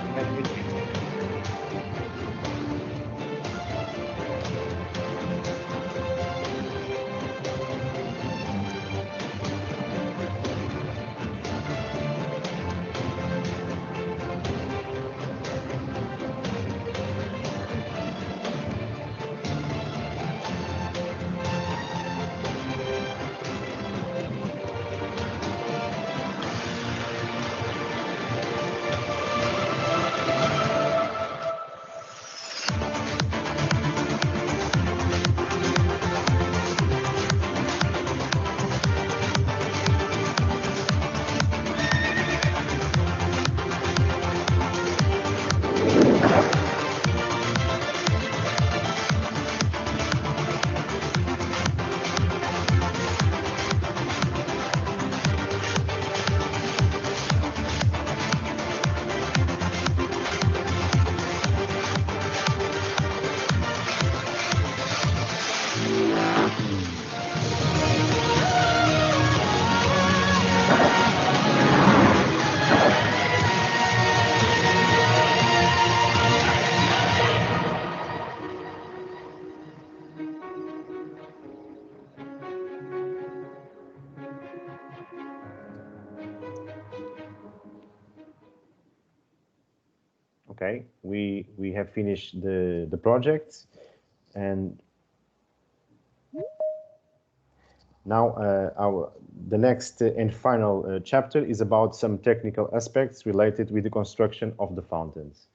E: Okay, we have finished the project, and now the next and final chapter is about some technical aspects related with the construction of the fountains.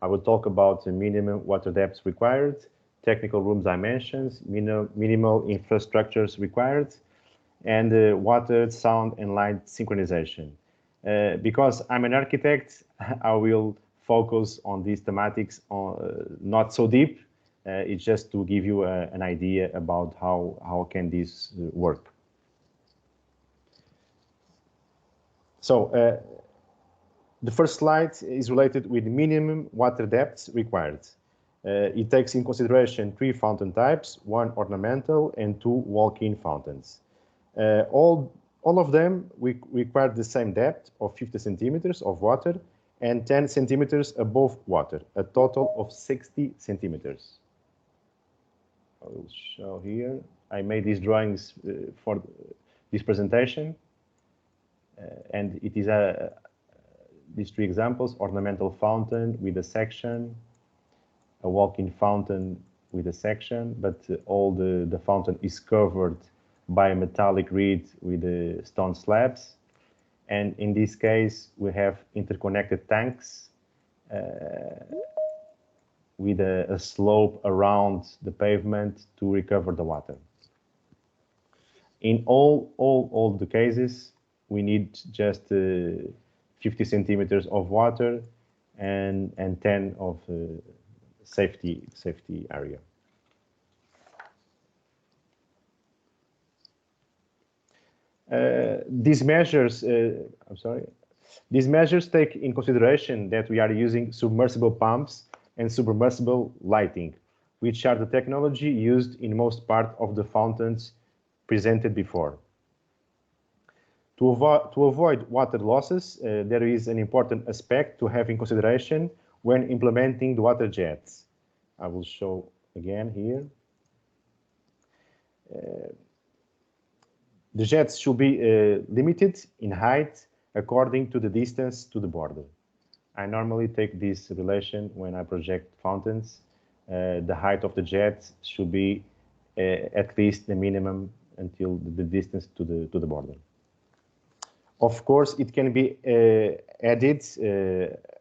E: I will talk about the minimum water depths required, technical room dimensions, minimal infrastructures required, and water, sound, and light synchronization. Because I'm an architect, I will focus on these thematics not so deep. It's just to give you an idea about how can this work. So the first slide is related with minimum water depths required. It takes in consideration 3 fountain types, 1 ornamental and 2 walk-in fountains. All of them require the same depth of 50 centimeters of water and 10 centimeters above water, a total of 60 centimeters. I will show here. I made these drawings for this presentation, and it is these 3 examples: ornamental fountain with a section, a walk-in fountain with a section, but all the fountain is covered by a metallic reed with the stone slabs. And in this case, we have interconnected tanks with a slope around the pavement to recover the water. In all the cases, we need just 50 centimeters of water and 10 of safety area. These measures take in consideration that we are using submersible pumps and submersible lighting, which are the technology used in most part of the fountains presented before. To avoid water losses, there is an important aspect to have in consideration when implementing the water jets. I will show again here. The jets should be limited in height according to the distance to the border. I normally take this relation when I project fountains. The height of the jet should be at least the minimum until the distance to the border. Of course, it can be added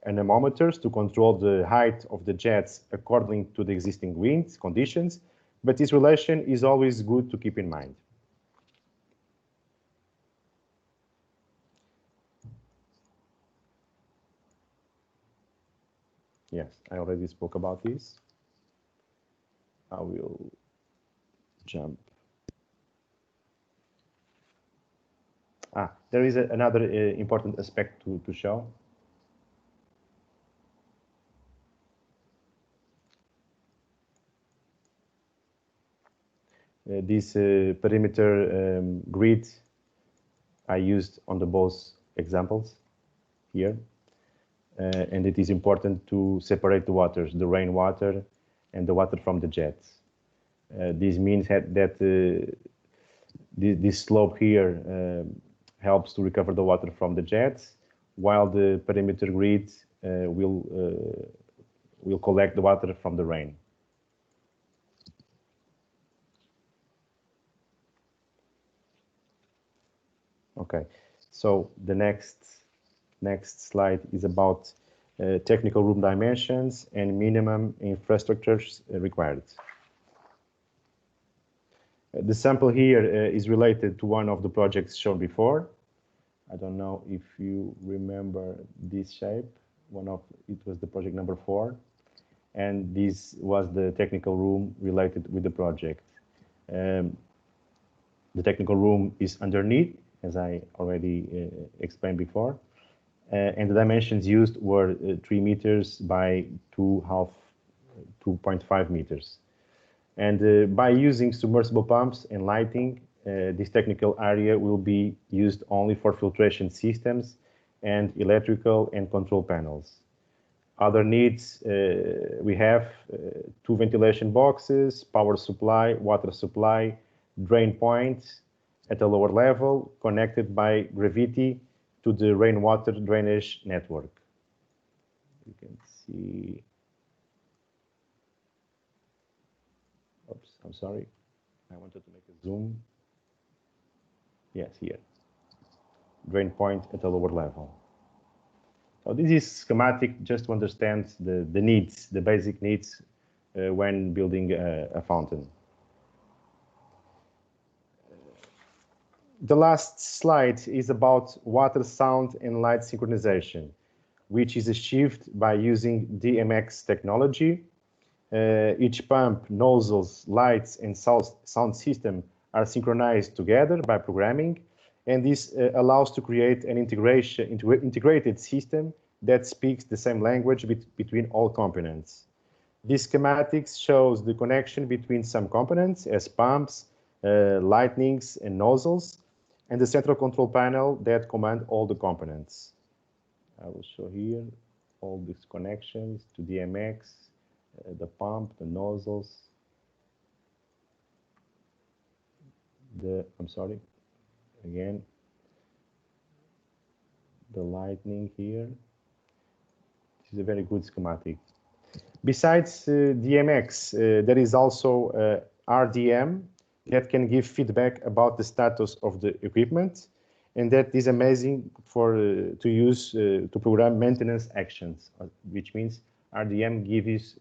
E: anemometers to control the height of the jets according to the existing wind conditions, but this relation is always good to keep in mind. Yes, I already spoke about this. I will jump. There is another important aspect to show. This perimeter grid I used on the both examples here. And it is important to separate the waters, the rainwater and the water from the jets. This means that this slope here helps to recover the water from the jets, while the perimeter grid will collect the water from the rain. Okay, so the next slide is about technical room dimensions and minimum infrastructures required. The sample here is related to one of the projects shown before. I don't know if you remember this shape. It was the project number 4, and this was the technical room related with the project. The technical room is underneath, as I already explained before. And the dimensions used were 3 meters by 2.5 meters. And by using submersible pumps and lighting, this technical area will be used only for filtration systems and electrical and control panels. Other needs, we have 2 ventilation boxes, power supply, water supply, drain points at a lower level connected by gravity to the rainwater drainage network. You can see. Oops, I'm sorry. I wanted to make a zoom. Yes, here. Drain point at a lower level. So this is schematic just to understand the needs, the basic needs when building a fountain. The last slide is about water, sound, and light synchronization, which is achieved by using DMX technology. Each pump, nozzles, lights, and sound system are synchronized together by programming, and this allows to create an integrated system that speaks the same language between all components. This schematics shows the connection between some components as pumps, lightnings, and nozzles, and the central control panel that command all the components. I will show here all these connections to DMX, the pump, the nozzles, I'm sorry, again, the lightning here. This is a very good schematic. Besides DMX, there is also RDM that can give feedback about the status of the equipment, and that is amazing for to use to program maintenance actions, which means RDM gives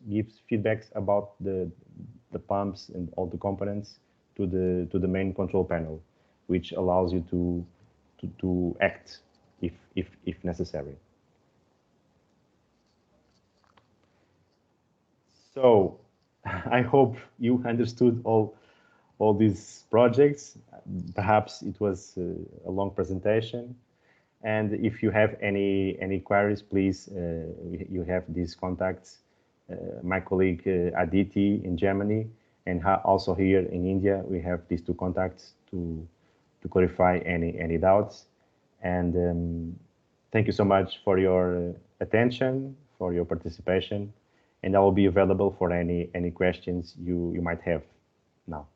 E: feedbacks about the pumps and all the components to the main control panel, which allows you to act if necessary. So I hope you understood all these projects. Perhaps it was a long presentation. And if you have any queries, please, you have these contacts. My colleague Aditi in Germany, and also here in India, we have these two contacts to clarify any doubts. And thank you so much for your attention, for your participation, and I will be available for any questions you might have now.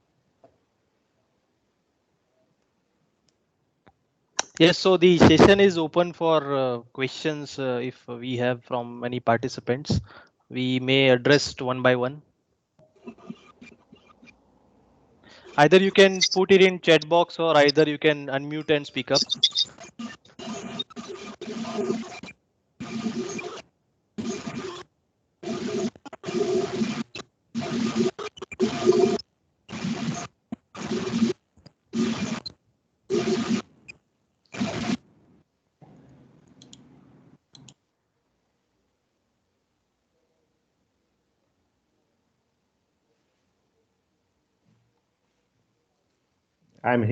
H: Yes, so the session is open for questions if we have from any participants. We may address one by one. Either you can put it in chat box or either you can unmute and speak up.
E: I'm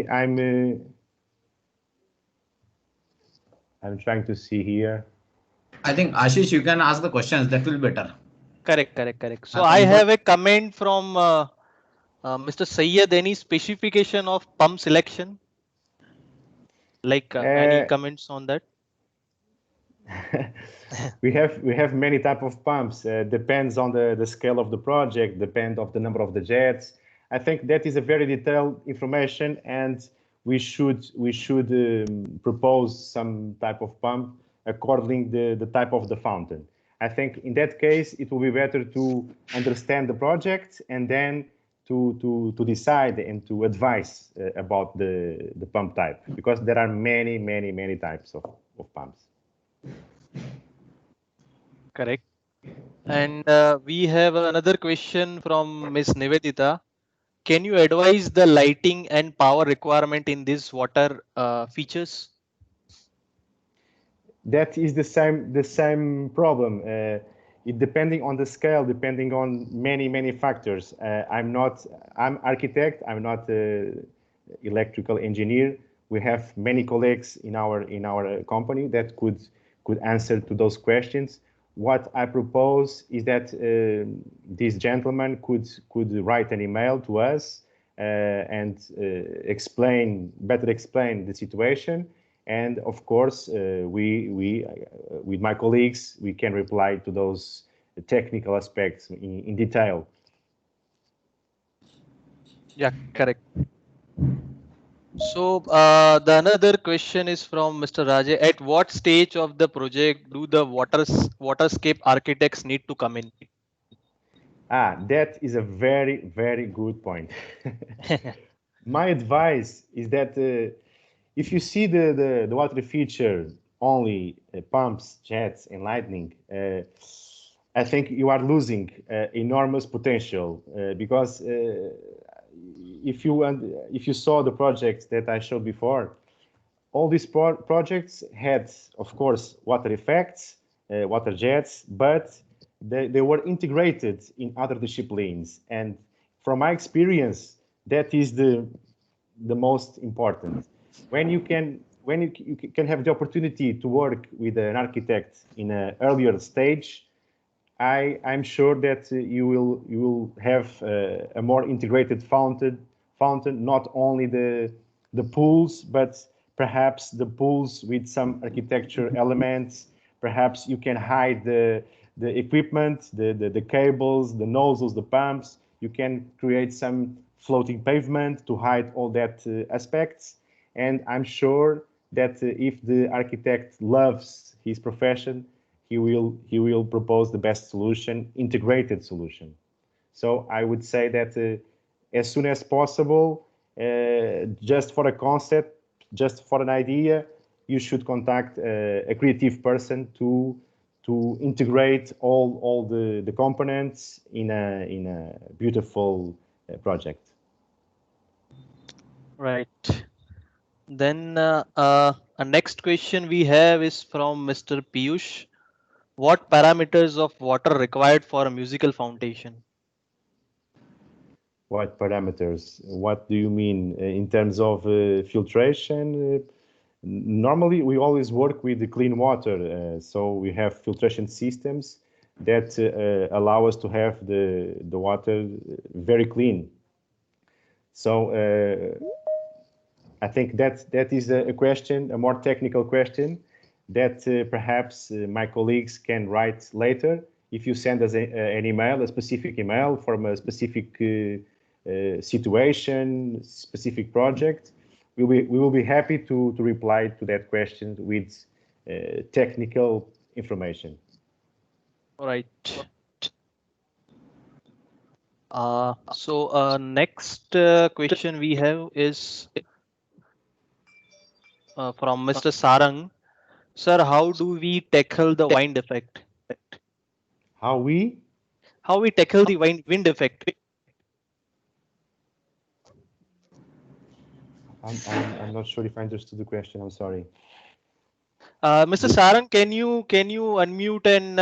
E: trying to see here.
A: I think Ashish, you can ask the questions. That will be better.
H: Correct. So I have a comment from Mr. Sayyed. Any specification of pump selection? Like any comments on that?
E: we have many type of pumps. Depends on the scale of the project, depend of the number of the jets. I think that is a very detailed information, and we should propose some type of pump according the type of the fountain. I think in that case it will be better to understand the project and then to decide and to advise about the pump type, because there are many types of pumps.
H: Correct. And we have another question from Ms. Nivedita. Can you advise the lighting and power requirement in these water features?
E: That is the same problem. It depending on the scale, depending on many factors. I'm architect. I'm not electrical engineer. We have many colleagues in our company that could answer to those questions. What I propose is that this gentleman could write an email to us and better explain the situation. And of course, we with my colleagues, we can reply to those technical aspects in detail.
H: Yeah, correct. So the another question is from Mr. Raje. At what stage of the project do the waterscape architects need to come in?
E: That is a very, very good point. My advice is that if you see the water feature only pumps, jets, and lightning, I think you are losing enormous potential because if you saw the projects that I showed before, all these projects had, of course, water effects, water jets, but they were integrated in other disciplines. And from my experience, that is the most important. When you can have the opportunity to work with an architect in an earlier stage, I'm sure that you will have a more integrated fountain, not only the pools, but perhaps the pools with some architecture elements. Perhaps you can hide the equipment, the cables, the nozzles, the pumps. You can create some floating pavement to hide all that aspects. And I'm sure that if the architect loves his profession, he will propose the best solution, integrated solution. So I would say that as soon as possible, just for a concept, just for an idea, you should contact a creative person to integrate all the components in a beautiful project.
H: Right. Then a next question we have is from Mr. Piyush. What parameters of water required for a musical foundation?
E: What parameters? What do you mean in terms of filtration? Normally, we always work with the clean water, so we have filtration systems that allow us to have the water very clean. So I think that is a question, a more technical question that perhaps my colleagues can write later. If you send us an email, a specific email from a specific situation, specific project, we will be happy to reply to that question with technical information.
H: All right. So next question we have is from Mr. Sarang. Sir, how do we tackle the wind effect?
E: How we
H: tackle the wind effect?
E: I'm not sure if I understood the question. I'm sorry.
H: Mr. Sarang, can you unmute and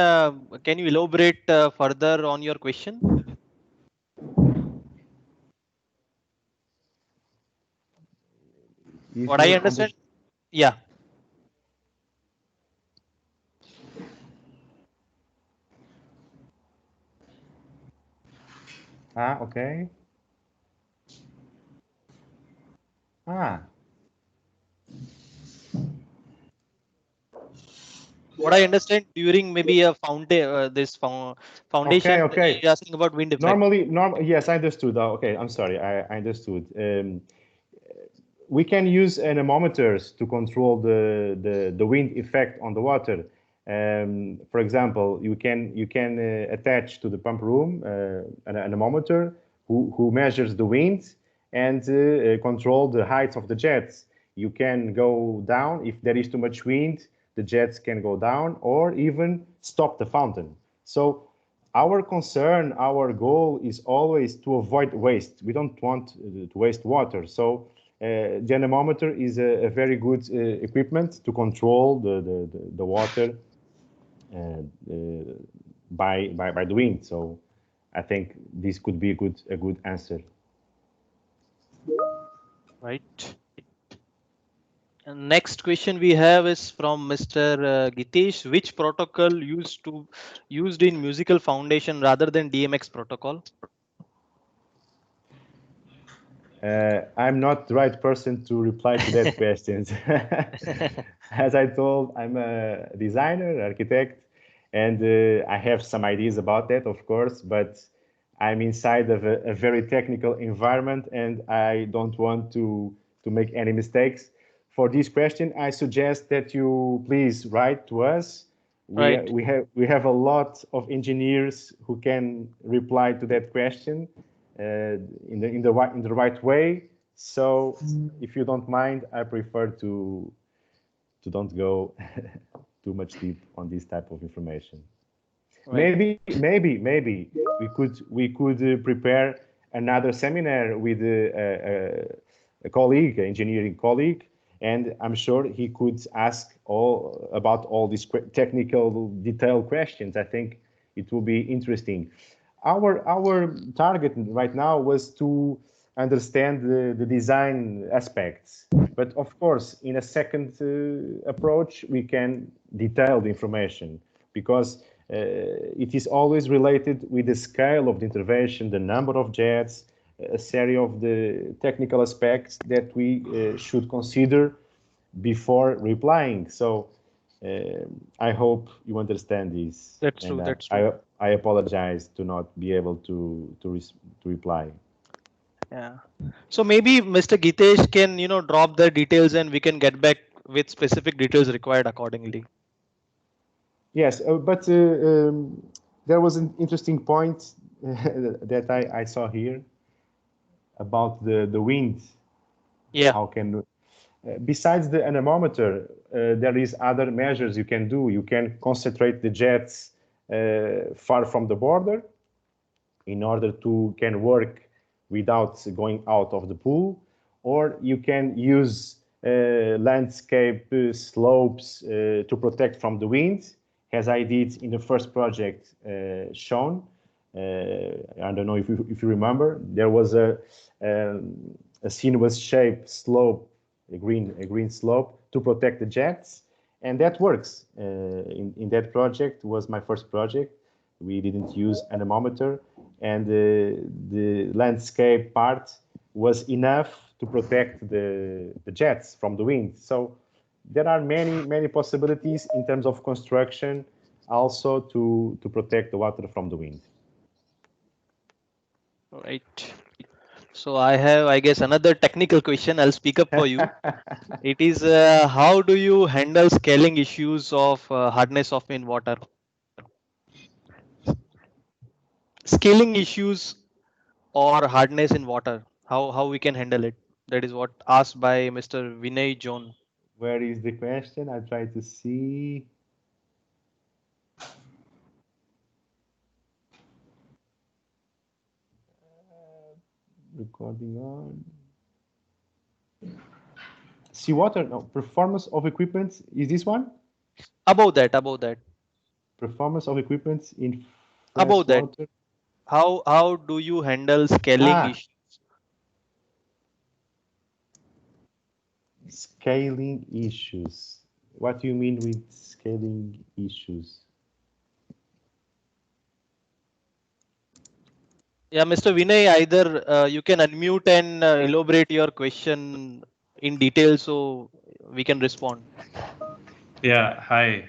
H: can you elaborate further on your question? What I understand, yeah.
E: Okay.
H: What I understand during maybe a foundation,
E: Okay.
H: you're asking about wind effect.
E: Normally, yes, I understood. Okay, I'm sorry, I understood. We can use anemometers to control the wind effect on the water. For example, you can attach to the pump room an anemometer who measures the wind and control the height of the jets. You can go down if there is too much wind. The jets can go down or even stop the fountain. So our concern, our goal is always to avoid waste. We don't want to waste water. So the anemometer is a very good equipment to control the water by the wind. So I think this could be a good answer.
H: Right. And next question we have is from Mr. Gitesh. Which protocol used in musical foundation rather than DMX protocol?
E: I'm not the right person to reply to that question. As I told, I'm a designer, architect, and I have some ideas about that, of course, but I'm inside of a very technical environment, and I don't want to make any mistakes. For this question, I suggest that you please write to us.
H: Right.
E: We have a lot of engineers who can reply to that question in the right way. So if you don't mind, I prefer to don't go too much deep on this type of information.
H: Right.
E: Maybe we could prepare another seminar with a colleague, an engineering colleague, and I'm sure he could ask about all these technical detailed questions. I think it will be interesting. Our target right now was to understand the design aspects, but of course, in a second approach, we can detail the information because it is always related with the scale of the intervention, the number of jets, a series of the technical aspects that we should consider before replying. So I hope you understand this.
H: That's
E: and
H: true. That's true.
E: I apologize to not be able to reply.
H: Yeah. So maybe Mr. Gitesh can, drop the details and we can get back with specific details required accordingly.
E: Yes, but there was an interesting point that I saw here about the wind.
H: Yeah.
E: How can besides the anemometer, there is other measures you can do. You can concentrate the jets far from the border in order to can work without going out of the pool, or you can use landscape slopes to protect from the wind, as I did in the first project shown. I don't know if you remember, there was a sinuous shaped slope, a green slope to protect the jets, and that works. In that project was my first project. We didn't use anemometer, and the landscape part was enough to protect the jets from the wind. So there are many possibilities in terms of construction also to protect the water from the wind.
H: Right. So I have, I guess, another technical question. I'll speak up for you. It is how do you handle scaling issues of hardness of in water? Scaling issues or hardness in water. How we can handle it? That is what asked by Mr. Vinay John.
E: Where is the question? I try to see. Recording on. Seawater, no. Performance of equipment, is this one?
H: Above that.
E: Performance of equipment in
H: Above that.
E: freshwater.
H: How do you handle scaling issues?
E: Scaling issues. What do you mean with scaling issues?
H: Yeah, Mr. Vinay, either you can unmute and elaborate your question in detail so we can respond.
I: Yeah, hi.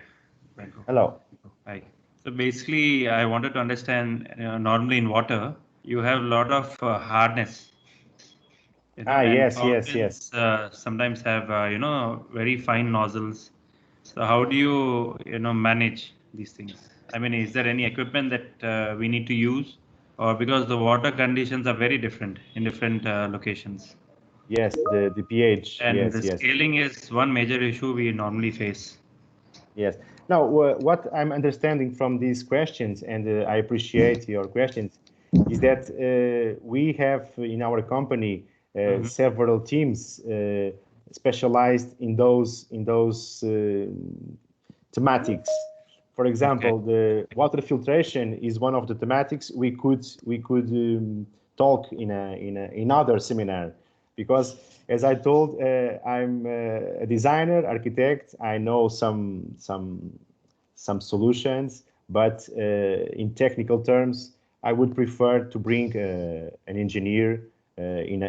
I: Branco.
E: Hello.
I: Hi. So basically, I wanted to understand, normally in water, you have a lot of hardness. And
E: yes.
I: fountains sometimes have, very fine nozzles. So how do you, manage these things? I mean, is there any equipment that we need to use? Or because the water conditions are very different in different locations?
E: Yes, the pH.
I: And the
E: yes.
I: scaling is one major issue we normally face.
E: Yes. Now, what I'm understanding from these questions, and I appreciate your questions, is that we have in our company several teams specialized in those thematics. For example, the water filtration is one of the thematics we could talk in other seminar, because as I told, I'm a designer, architect. I know some solutions, but in technical terms, I would prefer to bring an engineer in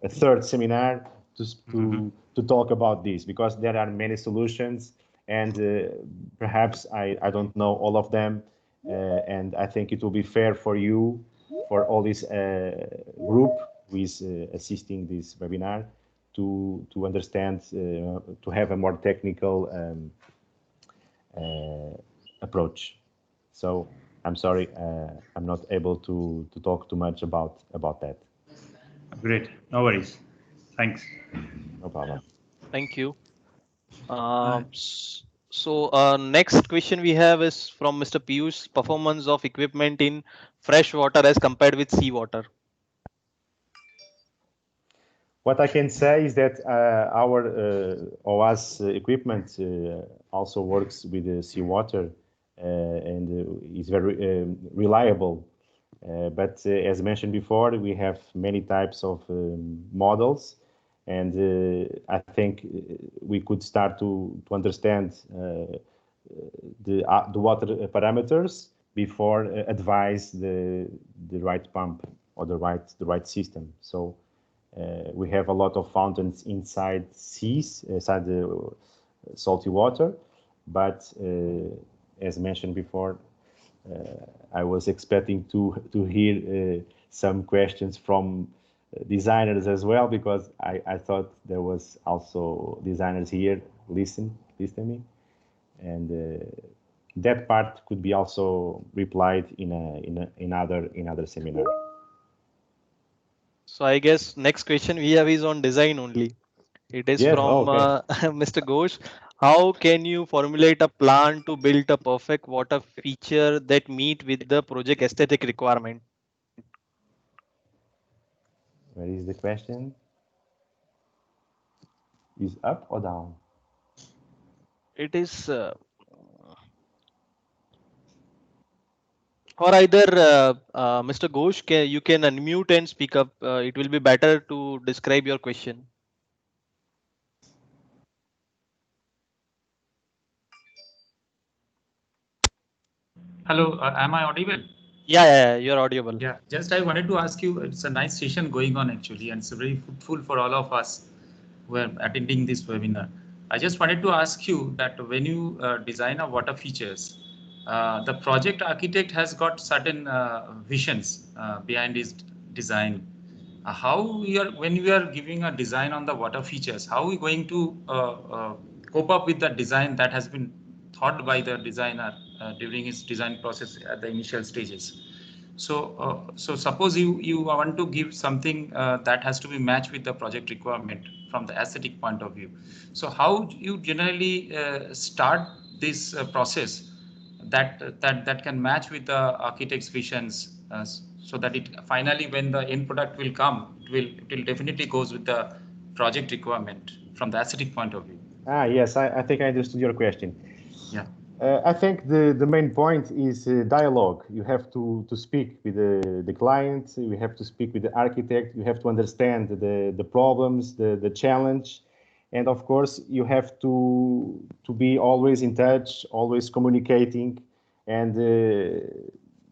E: a third seminar to talk about this, because there are many solutions, and perhaps I don't know all of them, and I think it will be fair for you, for all this group who is assisting this webinar, to understand, to have a more technical approach. So I'm sorry, I'm not able to talk too much about that.
I: Great, no worries. Thanks.
E: No problem.
H: Thank you. Next question we have is from Mr. Piyush. Performance of equipment in fresh water as compared with sea water.
E: What I can say is that our OAS equipment also works with the seawater and is very reliable. But as mentioned before, we have many types of models, and I think we could start to understand the water parameters before advise the right pump or the right system. So we have a lot of fountains inside seas, inside the salty water, but as mentioned before, I was expecting to hear some questions from designers as well, because I thought there was also designers here listening, and that part could be also replied in other seminar.
H: So I guess next question we have is on design only. It is
E: Yes,
H: from
E: okay.
H: Mr. Ghosh. How can you formulate a plan to build a perfect water feature that meet with the project aesthetic requirement?
E: Where is the question? Is up or down?
H: It is or either Mr. Ghosh, you can unmute and speak up. It will be better to describe your question.
J: Hello, am I audible?
H: Yeah, you're audible.
J: Yeah, just I wanted to ask you, it's a nice session going on actually, and it's very fruitful for all of us who are attending this webinar. I just wanted to ask you that when you design a water features, the project architect has got certain visions behind his design. When we are giving a design on the water features, how are we going to cope up with the design that has been thought by the designer during his design process at the initial stages? So suppose you want to give something that has to be matched with the project requirement from the aesthetic point of view. So how you generally start this process that can match with the architect's visions, so that it finally, when the end product will come, it will definitely goes with the project requirement from the aesthetic point of view.
E: Yes, I think I understood your question.
J: Yeah.
E: I think the main point is dialogue. You have to speak with the client, you have to speak with the architect, you have to understand the problems, the challenge, and of course you have to be always in touch, always communicating, and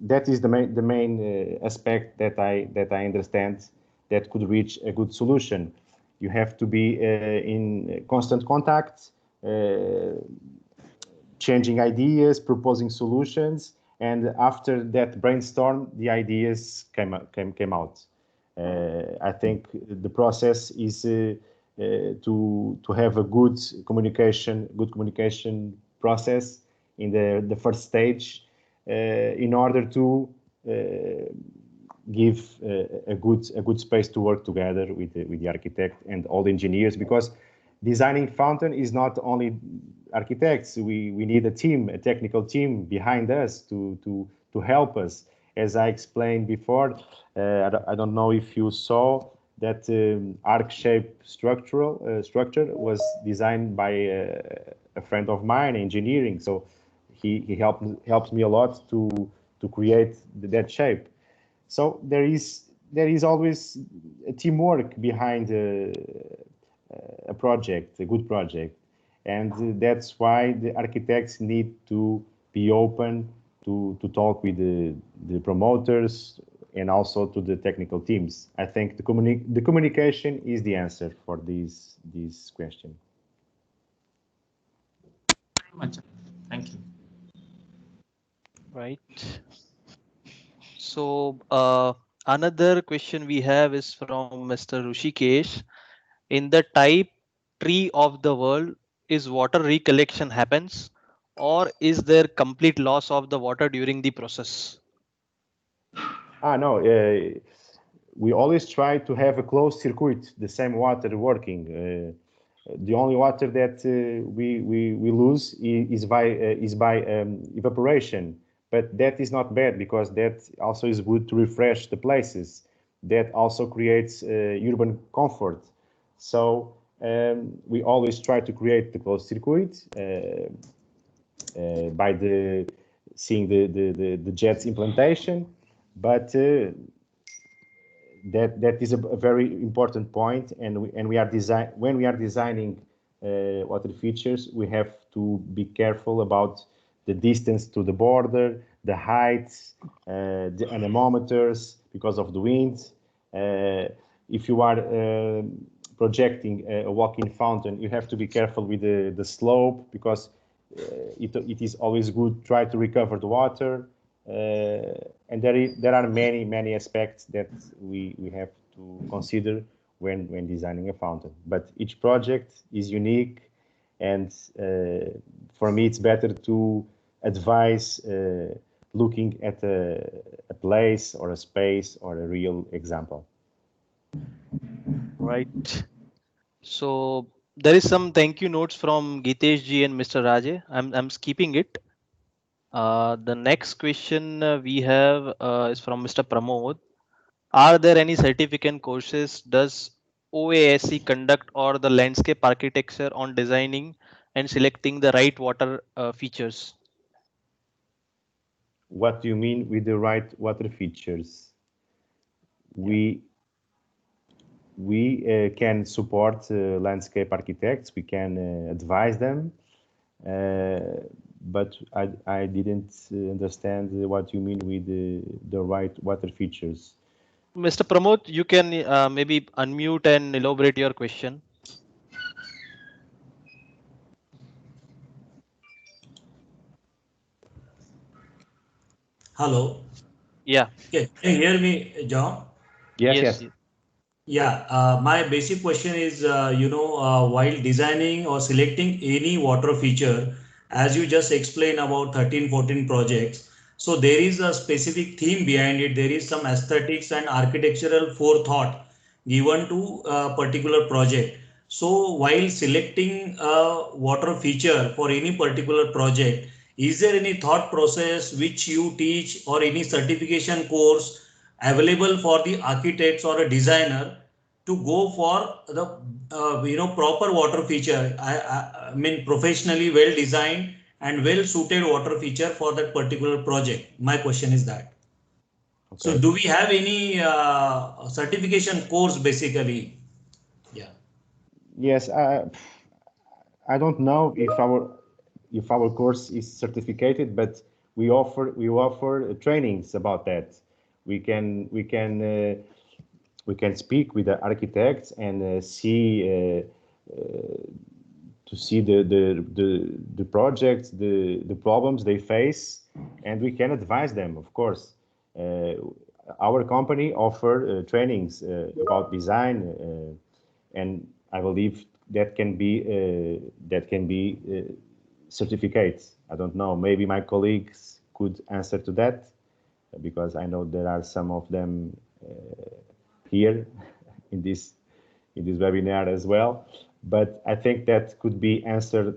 E: that is the main aspect that I understand that could reach a good solution. You have to be in constant contact, changing ideas, proposing solutions, and after that brainstorm, the ideas came out. I think the process is to have a good communication process in the first stage in order to give a good space to work together with the architect and all the engineers, because designing fountain is not only architects. We need a team, a technical team behind us to help us. As I explained before, I don't know if you saw that arc-shaped structure was designed by a friend of mine, engineering. So he helps me a lot to create that shape. So there is always a teamwork behind a project, a good project. And that's why the architects need to be open to talk with the promoters and also to the technical teams. I think the communication is the answer for this question.
J: Thank you.
H: Right. So another question we have is from Mr. Rushikesh. in the type tree of the world, is water recollection happens, or is there complete loss of the water during the process?
E: No, we always try to have a closed circuit, the same water working. The only water that we lose is by evaporation, but that is not bad because that also is good to refresh the places. That also creates urban comfort. So we always try to create the closed circuit by seeing the JET's implementation, but that is a very important point, and when we are designing water features, we have to be careful about the distance to the border, the heights, the anemometers because of the wind. If you are projecting a walk-in fountain, you have to be careful with the slope because it is always good to try to recover the water. And there are many aspects that we have to consider when designing a fountain. But each project is unique, and for me it's better to advise looking at a place or a space or a real example.
H: Right. So there is some thank you notes from Gitesh ji and Mr. Raje. I'm skipping it. The next question we have is from Mr. Pramod. Are there any certificate courses does OASC conduct or the landscape architecture on designing and selecting the right water features?
E: What do you mean with the right water features? We can support landscape architects. We can advise them. But I didn't understand what you mean with the right water features.
H: Mr. Pramod, you can maybe unmute and elaborate your question.
K: Hello.
H: Yeah.
K: Okay. Can you hear me, John?
E: Yes.
K: Yeah, my basic question is, while designing or selecting any water feature, as you just explained about 13, 14 projects, so there is a specific theme behind it. There is some aesthetics and architectural forethought given to a particular project. So while selecting a water feature for any particular project, is there any thought process which you teach or any certification course available for the architects or a designer to go for the proper water feature? I mean professionally well designed and well suited water feature for that particular project. My question is that.
E: Okay.
K: So do we have any certification course basically? Yeah.
E: Yes, I don't know if our course is certificated, but we offer trainings about that. We can speak with the architects and see to see the projects, the problems they face, and we can advise them, of course. Our company offer trainings about design, and I believe that can be certificates. I don't know. Maybe my colleagues could answer to that because I know there are some of them here in this webinar as well. But I think that could be answered.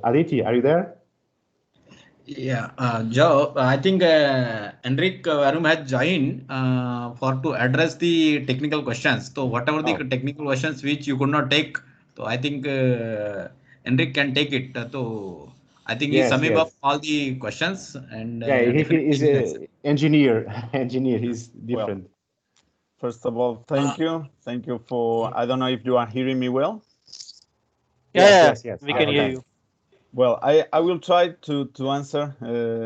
E: Aditi, are you there?
A: Yeah, Joe, I think Enric Varum has joined for to address the technical questions. So whatever the technical questions which you could not take, so I think Enric can take it. So I think he's summing up all the questions and
E: yeah, he
A: definitely
E: is an engineer. Engineer, he's different.
L: Well, first of all, thank you. Thank you for, I don't know if you are hearing me well.
H: Yes. We can hear you.
L: Well, I will try to answer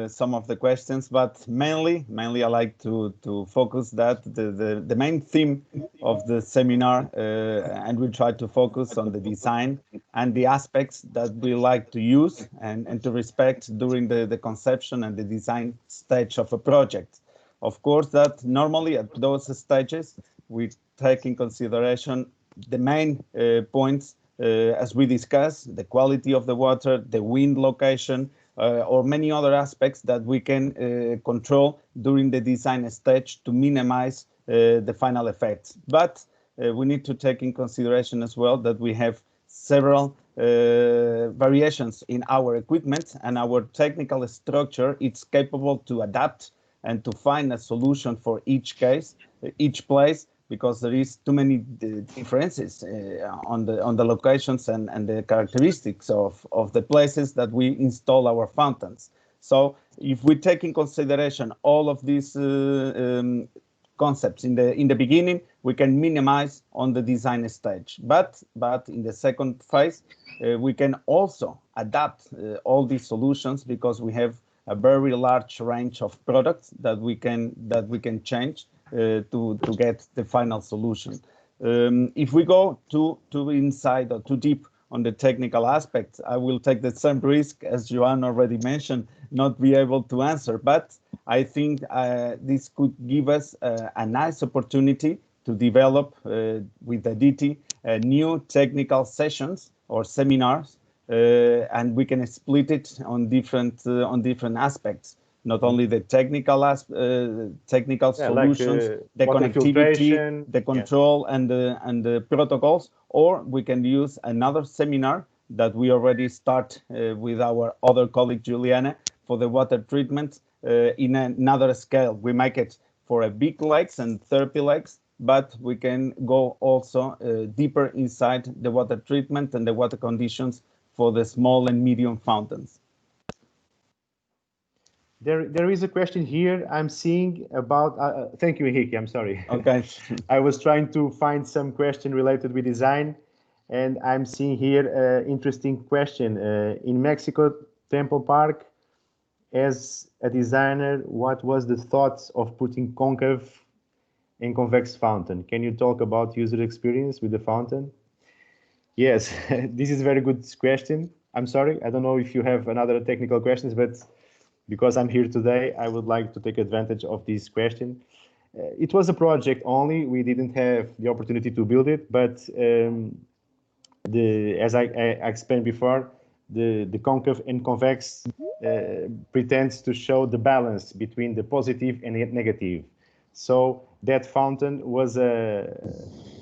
L: some of the questions, but mainly I like to focus that the main theme of the seminar, and we'll try to focus on the design and the aspects that we like to use and to respect during the conception and the design stage of a project. Of course, that normally at those stages we take in consideration the main points as we discussed, the quality of the water, the wind location, or many other aspects that we can control during the design stage to minimize the final effects. But we need to take in consideration as well that we have several variations in our equipment, and our technical structure it's capable to adapt and to find a solution for each case, each place, because there is too many differences on the locations and the characteristics of the places that we install our fountains. So if we take in consideration all of these concepts in the beginning, we can minimize on the design stage. But in the second phase, we can also adapt all these solutions because we have a very large range of products that we can change to get the final solution. If we go too inside or too deep on the technical aspects, I will take the same risk as Joan already mentioned, not be able to answer. But I think this could give us a nice opportunity to develop with Aditi new technical sessions or seminars, and we can split it on different aspects. Not only the technical solutions,
E: like,
L: the connectivity, the control,
E: yeah,
L: and the protocols, or we can use another seminar that we already start with our other colleague Juliana for the water treatment in another scale. We make it for a big lakes and 30 lakes, but we can go also deeper inside the water treatment and the water conditions for the small and medium fountains.
E: There is a question here I'm seeing about, thank you, Hiki, I'm sorry.
L: Okay.
E: I was trying to find some question related with design, and I'm seeing here an interesting question. In Mexico Temple Park, as a designer, what was the thoughts of putting concave and convex fountain? Can you talk about user experience with the fountain? Yes, this is a very good question. I'm sorry, I don't know if you have another technical questions, but because I'm here today, I would like to take advantage of this question. It was a project only. We didn't have the opportunity to build it, but as I explained before, the concave and convex pretends to show the balance between the positive and the negative. So that fountain was a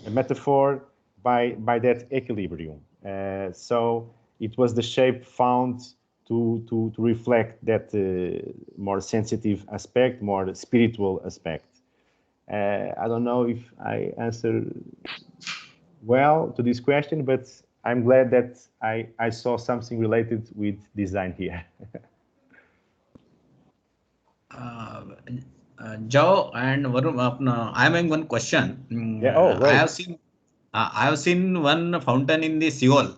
E: metaphor by that equilibrium. So it was the shape found to reflect that more sensitive aspect, more spiritual aspect. I don't know if I answered well to this question, but I'm glad that I saw something related with design here.
A: Joe and Varun, I am having one question.
E: Yeah. Oh, right.
A: I have seen one fountain in the Seoul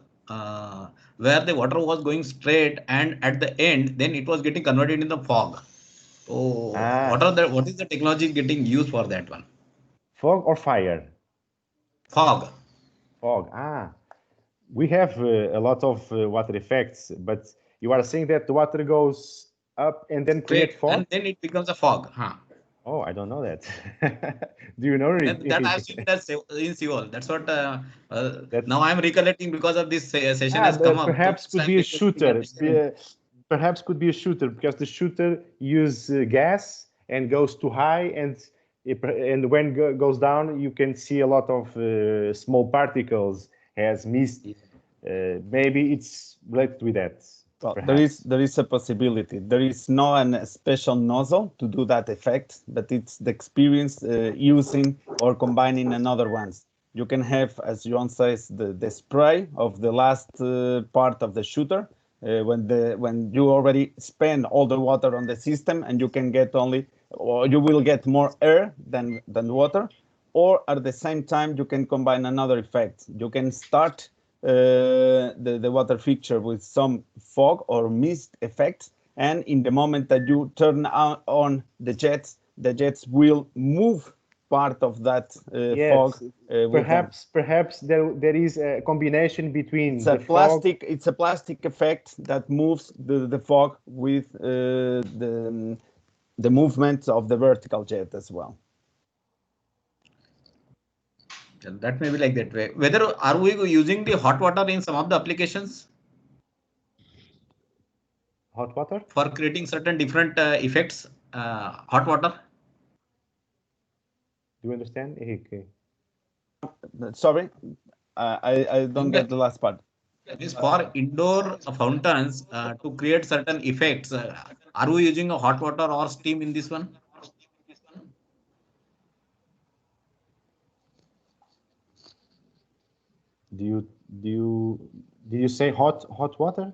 A: where the water was going straight, and at the end, then it was getting converted into fog. So, what is the technology getting used for that one?
E: Fog or fire?
A: Fog.
E: Fog. We have a lot of water effects, but you are saying that the water goes up and then create fog?
A: And then it becomes a fog.
E: Oh, I don't know that. Do you know it?
A: That I've seen that in Seoul. That's what now I'm recollecting because of this session has come up.
E: Perhaps could be a shooter. Perhaps could be a shooter because the shooter use gas and goes too high, and when goes down, you can see a lot of small particles as mist. Maybe it's related with that.
L: Well, there is a possibility. There is no special nozzle to do that effect, but it's the experience using or combining another ones. You can have, as Joan says, the spray of the last part of the shooter when you already spend all the water on the system, and you can get only, or you will get more air than water, or at the same time you can combine another effect. You can start the water fixture with some fog or mist effect, and in the moment that you turn on the jets will move part of that fog.
E: Perhaps there is a combination between
L: it's a plastic effect that moves the fog with the movement of the vertical jet as well.
A: That may be like that way. Whether are we using the hot water in some of the applications?
E: Hot water?
A: For creating certain different effects, hot water?
E: Do you understand? Okay.
L: Sorry, I don't get the last part.
A: This for indoor fountains to create certain effects. Are we using a hot water or steam in this one?
E: Did you say hot water?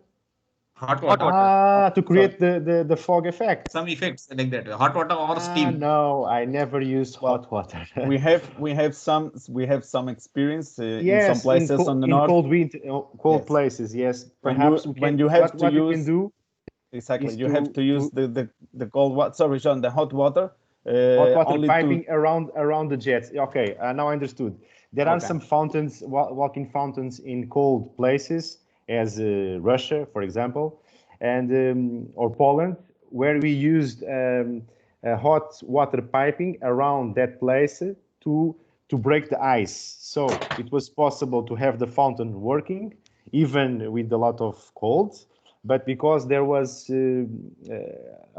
A: Hot water.
E: To create the fog effect.
A: Some effects like that. Hot water or steam.
E: No, I never used hot water.
L: we have some experience
E: yes,
L: in some places on the
E: in
L: north.
E: Cold places. Yes, perhaps
L: when you have to use,
E: you can do
L: exactly, you have to use the cold water. Sorry, John, the hot water.
E: Hot water piping around the jets. Okay, now I understood. There are some fountains, walking fountains in cold places, as Russia, for example, and or Poland, where we used hot water piping around that place to break the ice. So it was possible to have the fountain working, even with a lot of cold. But because there was a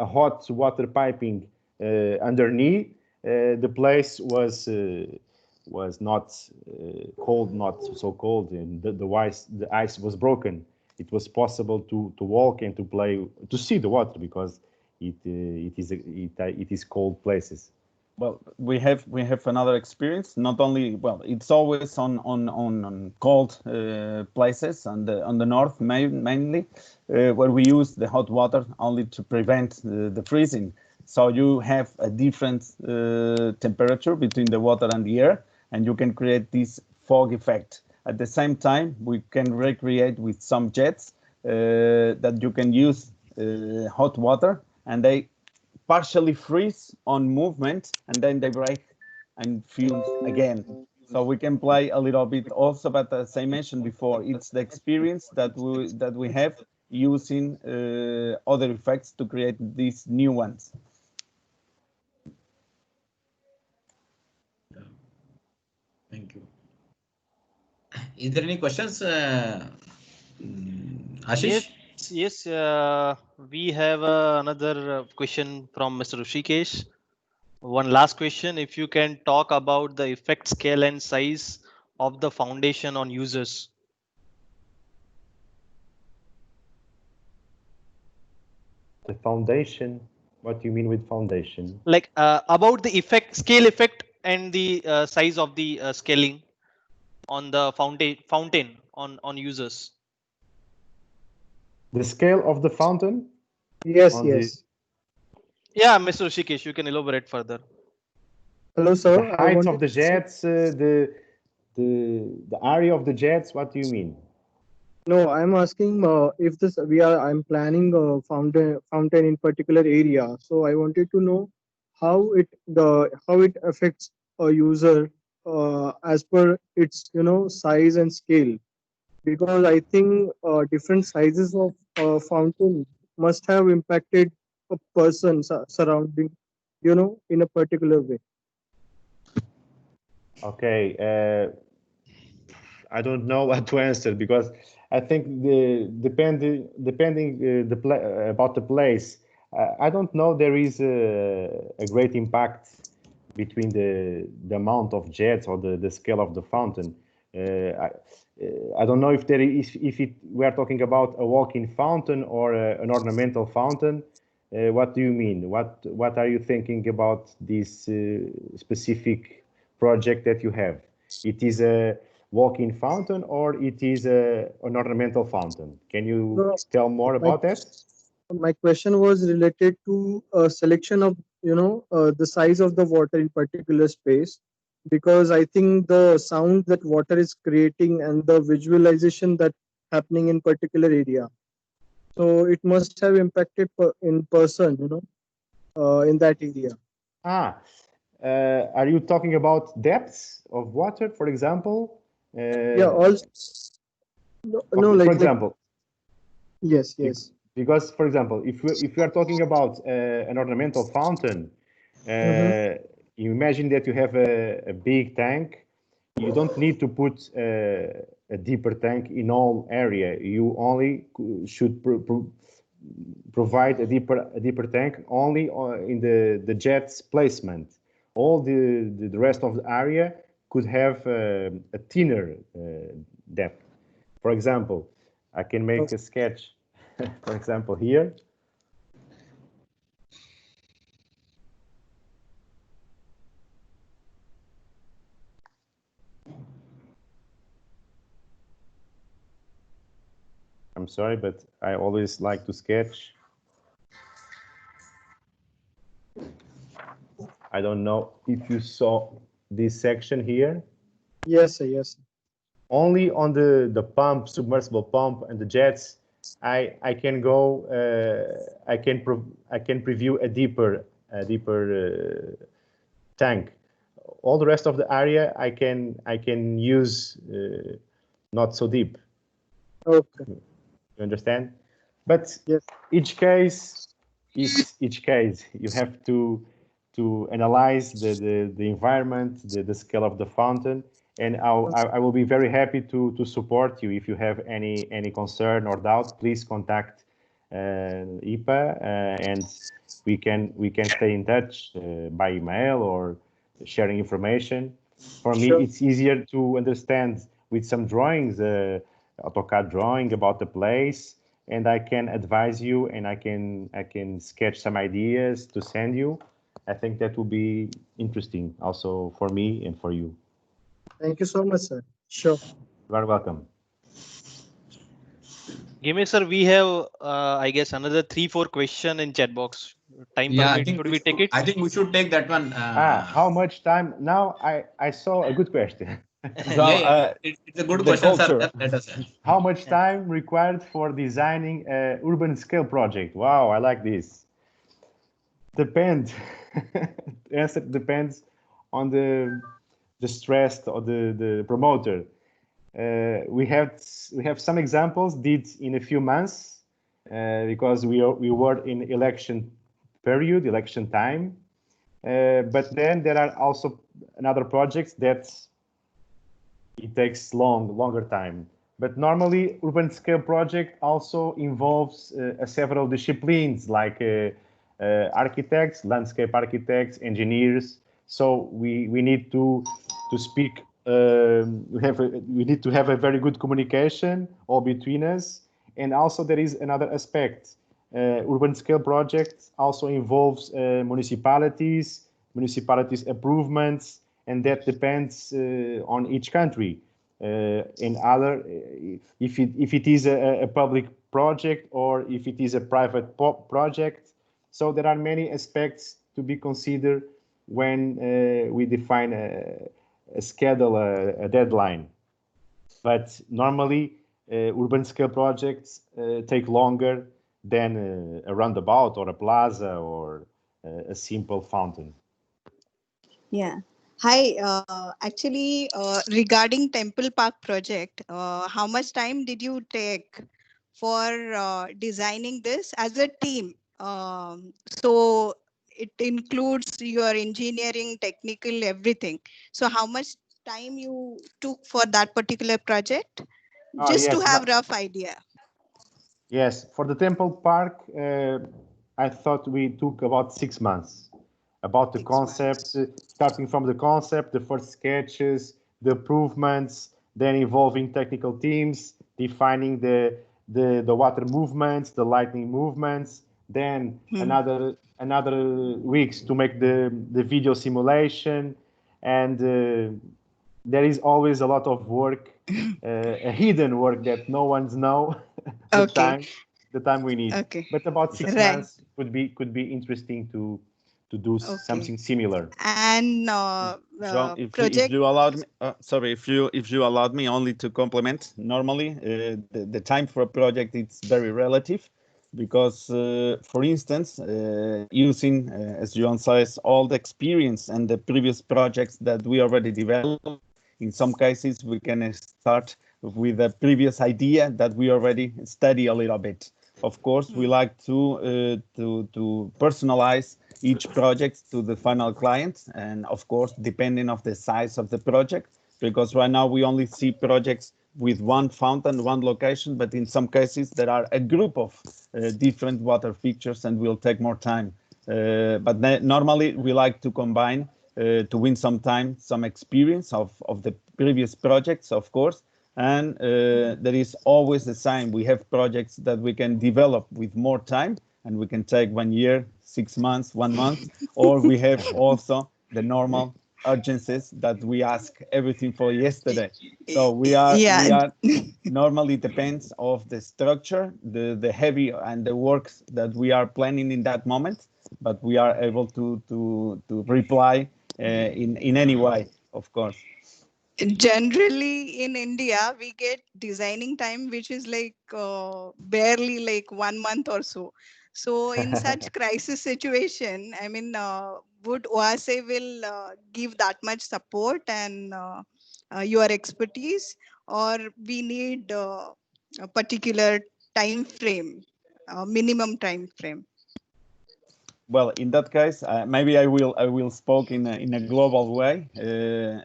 E: hot water piping underneath, the place was not cold, not so cold, and the ice was broken. It was possible to walk and to play, to see the water, because it is cold places.
L: Well, we have another experience. Not only, well, it's always on cold places on the north mainly, where we use the hot water only to prevent the freezing. So you have a different temperature between the water and the air, and you can create this fog effect. At the same time, we can recreate with some jets that you can use hot water, and they partially freeze on movement, and then they break and fuse again. So we can play a little bit also, but as I mentioned before, it's the experience that we have using other effects to create these new ones.
A: Thank you. Is there any questions, Ashish?
H: Yes. We have another question from Mr. Rishikesh. One last question: if you can talk about the effect scale and size of the foundation on users.
E: The foundation? What do you mean with foundation?
H: Like about the scale effect and the size of the scaling on the fountain on users.
E: The scale of the fountain?
M: Yes, yes.
H: Yeah, Mr. Rishikesh, you can elaborate further.
M: Hello, sir.
E: The height of the jets, the area of the jets. What do you mean?
M: No, I'm asking if this I'm planning a fountain in particular area. So I wanted to know how it affects a user as per its size and scale, because I think different sizes of fountain must have impacted a person surrounding in a particular way.
E: Okay, I don't know what to answer, because I think depending about the place, I don't know there is a great impact between the amount of jets or the scale of the fountain. I don't know if there is, we are talking about a walk-in fountain or an ornamental fountain. What do you mean? What are you thinking about this specific project that you have? It is a walk-in fountain or it is an ornamental fountain? Can you tell more about that?
M: My question was related to a selection of the size of the water in particular space, because I think the sound that water is creating and the visualization that happening in particular area, so it must have impacted in person in that area.
E: Are you talking about depths of water, for example?
M: Yeah, also
E: for example.
M: Yes.
E: Because, for example, if we are talking about an ornamental fountain, you imagine that you have a big tank you don't need to put a deeper tank in all area. You only should provide a deeper tank only in the jet's placement. All the rest of the area could have a thinner depth. For example, I can make a sketch. For example, here. I'm sorry, but I always like to sketch. I don't know if you saw this section here.
M: Yes, sir. Yes.
E: Only on the pump, submersible pump, and the jets, I can go. I can preview a deeper tank. All the rest of the area I can use not so deep.
M: Okay.
E: You understand? But
M: yes,
E: each case is each case. You have to analyze the environment, the scale of the fountain, and I will be very happy to support you. If you have any concern or doubt, please contact IPA, and we can stay in touch by email or sharing information. For me, it's easier to understand with some drawings, AutoCAD drawing about the place, and I can advise you, and I can sketch some ideas to send you. I think that will be interesting also for me and for you.
M: Thank you so much, sir. Sure.
E: You are welcome.
H: Gimme, sir, we have, I guess, another 3-4 question in chat box. Time permit, should we take it?
A: I think we should take that one.
E: How much time? Now I saw a good question.
A: It's a good question, sir. Let us.
E: How much time required for designing a urban scale project? Wow, I like this. Depends. The answer depends on the stress of the promoter. We have some examples did in a few months because we were in election period, election time. But then there are also another projects that it takes longer time. But normally, urban scale project also involves several disciplines like architects, landscape architects, engineers. So we need to speak. We need to have a very good communication all between us. And also there is another aspect. Urban scale projects also involves municipalities improvements, and that depends on each country. In other, if it is a public project or if it is a private project. So there are many aspects to be considered when we define a schedule, a deadline. But normally, urban scale projects take longer than a roundabout or a plaza or a simple fountain.
N: Yeah. Hi. Actually, regarding Temple Park project, how much time did you take for designing this as a team? So it includes your engineering, technical, everything. So how much time you took for that particular project? Just
E: yes,
N: to have rough idea.
E: Yes, for the Temple Park, I thought we took about 6 months. About the concept, starting from the concept, the first sketches, the improvements, then involving technical teams, defining the water movements, the lightning movements, then another weeks to make the video simulation, and there is always a lot of work, a hidden work that no one's know. the time we need. But about 6 months could be interesting to do something similar.
N: And
L: Joao, if you allowed me, sorry, if you allowed me only to complement. Normally, the time for a project it's very relative, because, for instance, using, as Joao says, all the experience and the previous projects that we already developed. In some cases, we can start with a previous idea that we already study a little bit. Of course, we like to personalize each project to the final client, and of course, depending on the size of the project, because right now we only see projects with one fountain, one location, but in some cases there are a group of different water features and will take more time. But normally we like to combine to win some time, some experience of the previous projects, of course. And there is always the same. We have projects that we can develop with more time, and we can take 1 year, 6 months, 1 month, or we have also the normal urgencies that we ask everything for yesterday. So we are normally depends of the structure, the heavy and the works that we are planning in that moment, but we are able to reply in any way, of course.
N: Generally in India, we get designing time, which is like barely like 1 month or so. So in such crisis situation, I mean, would OASE will give that much support and your expertise, or we need a particular time frame, minimum time frame?
L: Well, in that case, maybe I will speak in a global way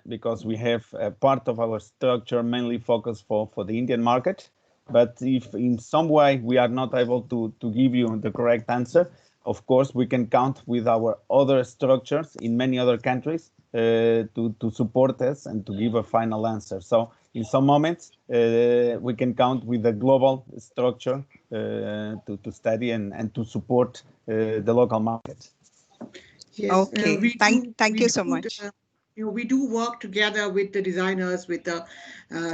L: because we have a part of our structure mainly focused for the Indian market. But if in some way we are not able to give you the correct answer, of course we can count with our other structures in many other countries to support us and to give a final answer. So in some moments we can count with the global structure to study and to support the local market.
N: Yes. Okay. Thank you so much.
O: We do work together with the designers, with the.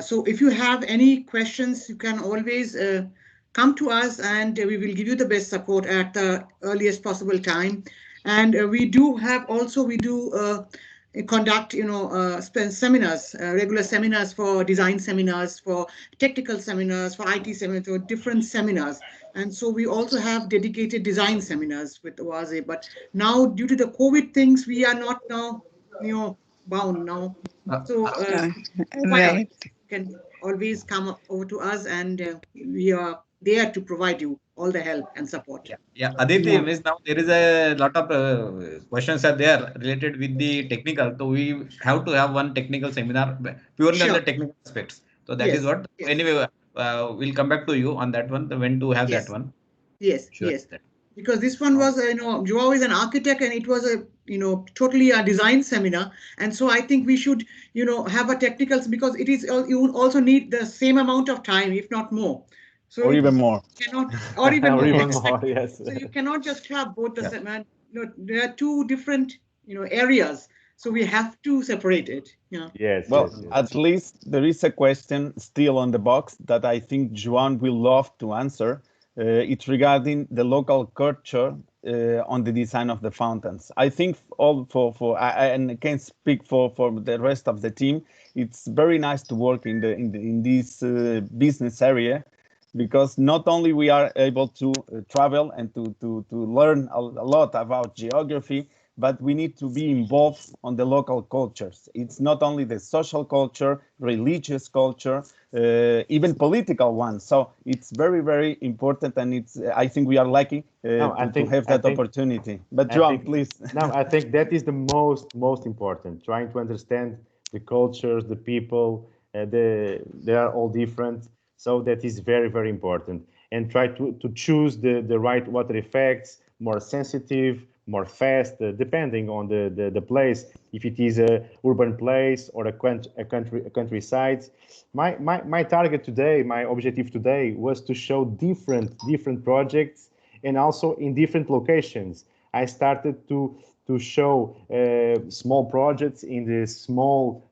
O: So if you have any questions, you can always come to us, and we will give you the best support at the earliest possible time. And we do conduct, seminars, regular seminars for design seminars, for technical seminars, for IT seminars, or different seminars. And so we also have dedicated design seminars with OASE. But now, due to the COVID things, we are not now, bound now. So
N: right.
O: you can always come over to us, and we are there to provide you all the help and support.
A: Yeah, Aditi, Miss, now there is a lot of questions are there related with the technical. So we have to have one technical seminar purely on the technical aspects. So that is what. Anyway, we'll come back to you on that one. When to have that one.
O: Yes,
A: sure.
O: yes. Because this one was, Joao is an architect, and it was a, totally a design seminar. And so I think we should, have a technicals, because it is, you also need the same amount of time, if not more. So
L: or even more.
O: Or even more.
E: Even more, yes.
O: So you cannot just have both the seminar. There are two different, areas. So we have to separate it. Yeah.
E: Yes.
L: Well,
E: yes.
L: at least there is a question still on the box that I think Joan will love to answer. It's regarding the local culture on the design of the fountains. I think and I can speak for the rest of the team. It's very nice to work in this business area, because not only we are able to travel and to learn a lot about geography, but we need to be involved on the local cultures. It's not only the social culture, religious culture, even political one. So it's very, very important, and I think we are lucky to have that opportunity. But Joao, please.
E: No, I think that is the most important. Trying to understand the cultures, the people, they are all different. So that is very, very important. And try to choose the right water effects, more sensitive, more fast, depending on the place. If it is a urban place or a countryside. My target today, my objective today, was to show different projects, and also in different locations. I started to show small projects in the small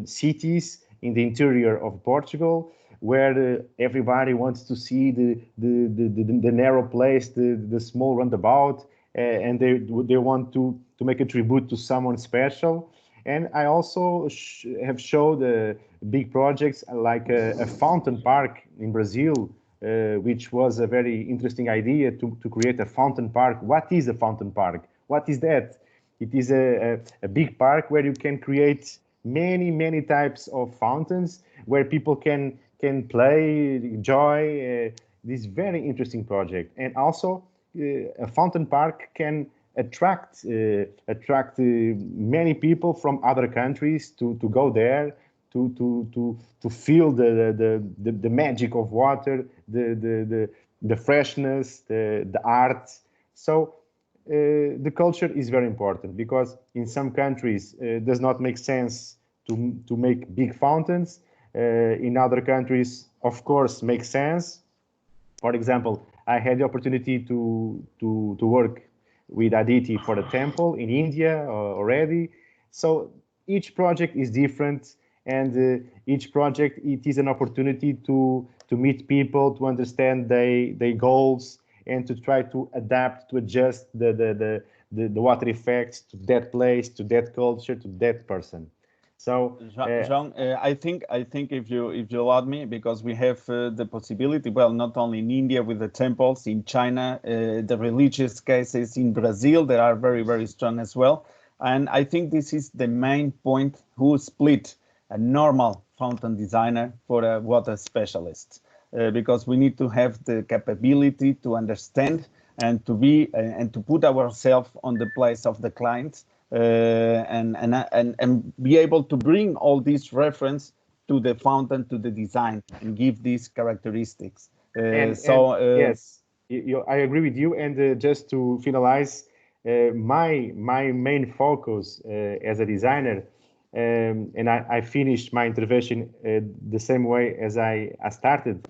E: cities in the interior of Portugal, where everybody wants to see the narrow place, the small roundabout, and they want to make a tribute to someone special. And I also have showed big projects like a fountain park in Brazil, which was a very interesting idea to create a fountain park. What is a fountain park? What is that? It is a big park where you can create many types of fountains where people can play, enjoy. This very interesting project. And also a fountain park can attract many people from other countries to go there, to feel the magic of water, the freshness, the art. So the culture is very important, because in some countries it does not make sense to make big fountains. In other countries, of course, makes sense. For example, I had the opportunity to work with Aditi for the temple in India already. So each project is different, and each project, it is an opportunity to meet people, to understand their goals, and to try to adapt, to adjust the water effects to that place, to that culture, to that person. So,
L: Jean, I think if you allow me, because we have the possibility, well, not only in India with the temples, in China, the religious cases in Brazil, they are very, very strong as well. And I think this is the main point who split a normal fountain designer for a water specialist, because we need to have the capability to understand and to be and to put ourselves on the place of the client. And be able to bring all these reference to the fountain, to the design, and give these characteristics.
E: Yes, I agree with you. And just to finalize, my main focus as a designer, and I finished my intervention the same way as I started.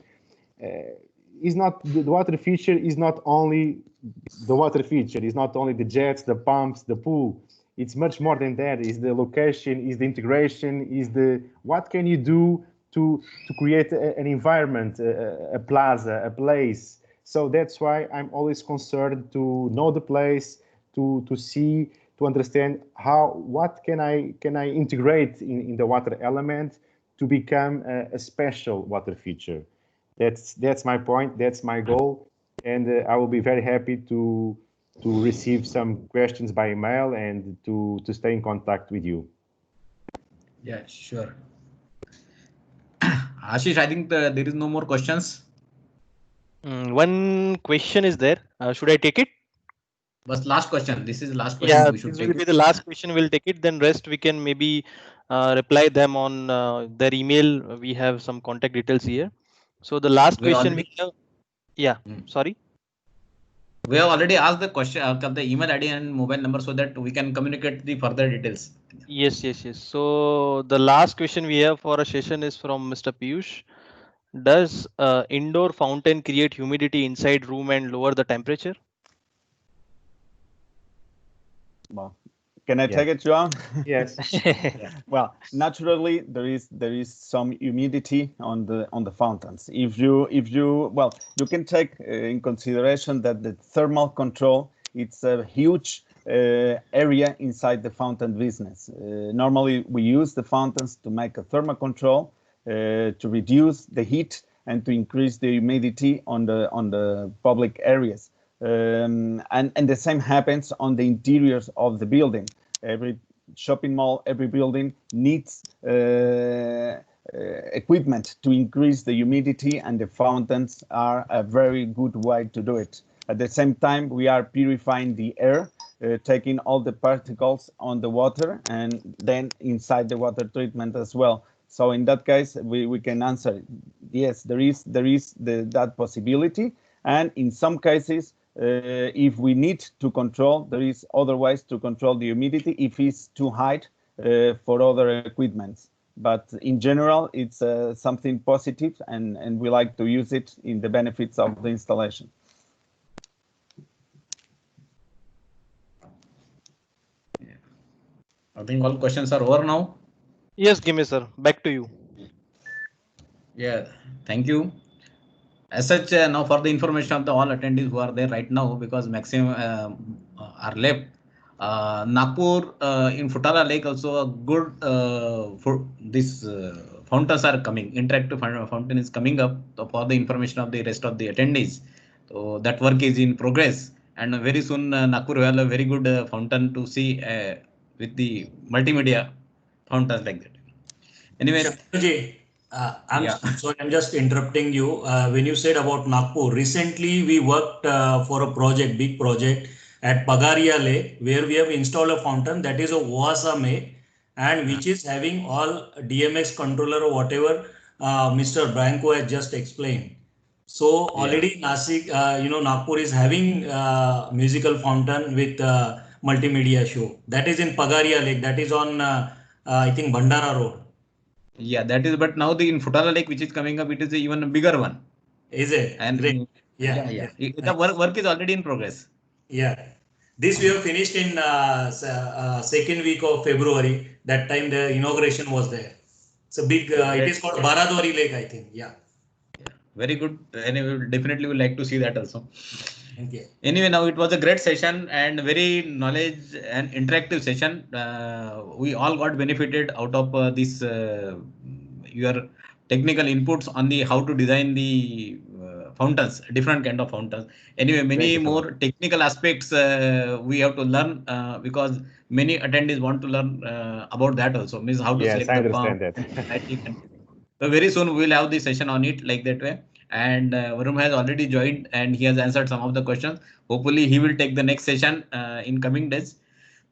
E: Is not the water feature is not only the water feature, is not only the jets, the pumps, the pool. It's much more than that. Is the location, is the integration, is the what can you do to create an environment, a plaza, a place. So that's why I'm always concerned to know the place, to see, to understand what can I integrate in the water element to become a special water feature. That's my point. That's my goal, and I will be very happy to receive some questions by email and to stay in contact with you.
A: Yeah, sure. Ashish, I think there is no more questions.
H: One question is there. Should I take it?
A: But last question. This is the last question.
H: Yeah,
A: We should
H: this
A: take
H: will be
A: it.
H: the last question. We'll take it. Then rest we can maybe reply them on their email. We have some contact details here. So the last question we have. Yeah. Sorry.
A: We have already asked the question, the email ID and mobile number, so that we can communicate the further details.
H: Yes. So the last question we have for a session is from Mr. Piyush. Does indoor fountain create humidity inside room and lower the temperature?
L: Well, can I take it, Joao?
E: Yes.
L: Well, naturally there is some humidity on the fountains. If you can take in consideration that the thermal control, it's a huge area inside the fountain business. Normally we use the fountains to make a thermal control, to reduce the heat and to increase the humidity on the public areas. And the same happens on the interiors of the building. Every shopping mall, every building needs equipment to increase the humidity, and the fountains are a very good way to do it. At the same time, we are purifying the air, taking all the particles on the water and then inside the water treatment as well. So in that case, we can answer, yes, there is that possibility. And in some cases, if we need to control, there is other ways to control the humidity if it's too high for other equipments. But in general, it's something positive, and we like to use it in the benefits of the installation.
A: I think all questions are over now.
H: Yes, Gimme sir, back to you.
A: Yeah, thank you. As such, now for the information of the all attendees who are there right now, because maximum are left. Nagpur in Futala Lake also a good for this fountains are coming. Interactive fountain is coming up for the information of the rest of the attendees. So that work is in progress, and very soon Nagpur will have a very good fountain to see with the multimedia fountains like that. Anyway.
K: I'm sorry, I'm just interrupting you. When you said about Nagpur, recently we worked for a big project at Pagaria Lake, where we have installed a fountain that is a Oasame, and which is having all DMX controller or whatever Mr. Branco has just explained. So already Nasik, Nagpur is having musical fountain with multimedia show. That is in Pagaria Lake. That is on, I think, Bhandara Road.
A: Yeah, that is. But now the in Futala Lake, which is coming up, it is even a bigger one.
K: Is it?
A: And
K: Great.
A: yeah. The
K: Nice.
A: work is already in progress.
K: Yeah. This we have finished in second week of February. That time the inauguration was there. It's a big, it is called Baradwari Lake, I think. Yeah.
A: Very good. Anyway, we definitely would like to see that also.
K: Thank you.
A: Anyway, now it was a great session and very knowledge and interactive session. We all got benefited out of this your technical inputs on the how to design the fountains, different kind of fountains. Anyway, many more technical aspects we have to learn because many attendees want to learn about that also. Means how to select the pump, lighting. So very soon we will have the session on it like that way. And Varun has already joined and he has answered some of the questions. Hopefully he will take the next session in coming days.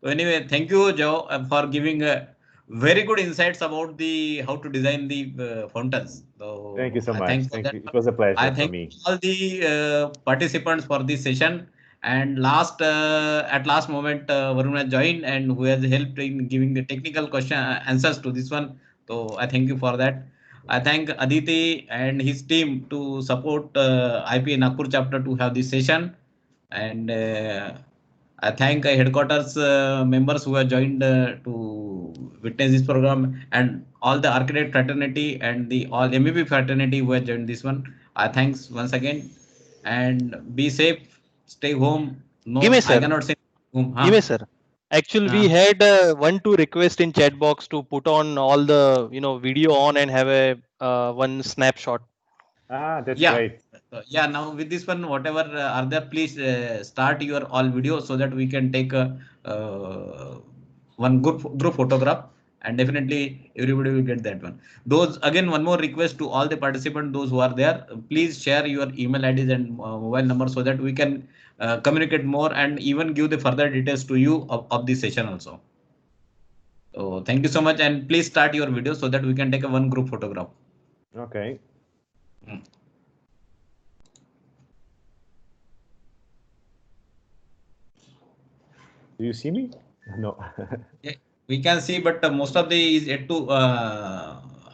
A: So anyway, thank you, Joe, for giving very good insights about the how to design the fountains. So
E: thank you so much.
A: Thank
E: Thank you. It was a pleasure for me.
A: all the participants for this session. And at last moment, Varun has joined and who has helped in giving the technical question answers to this one. So I thank you for that. I thank Aditi and his team to support IPA Nagpur chapter to have this session. And I thank headquarters members who have joined to witness this program and all the architect fraternity and the all MEP fraternity who have joined this one. I thanks once again and be safe, stay home. No,
H: Give me,
A: I
H: sir.
A: cannot say home.
H: Give me, sir. Actually, we had one two request in chat box to put on all the video on and have a one snapshot.
E: That's
A: great. Yeah, now with this one, whatever are there, please start your all videos so that we can take one group photograph and definitely everybody will get that one. Those again, one more request to all the participants, those who are there, please share your email IDs and mobile number so that we can communicate more and even give the further details to you of this session also. So thank you so much and please start your video so that we can take a one group photograph.
E: Okay. Do you see me? No.
A: Yeah, we can see, but most of the is yet to.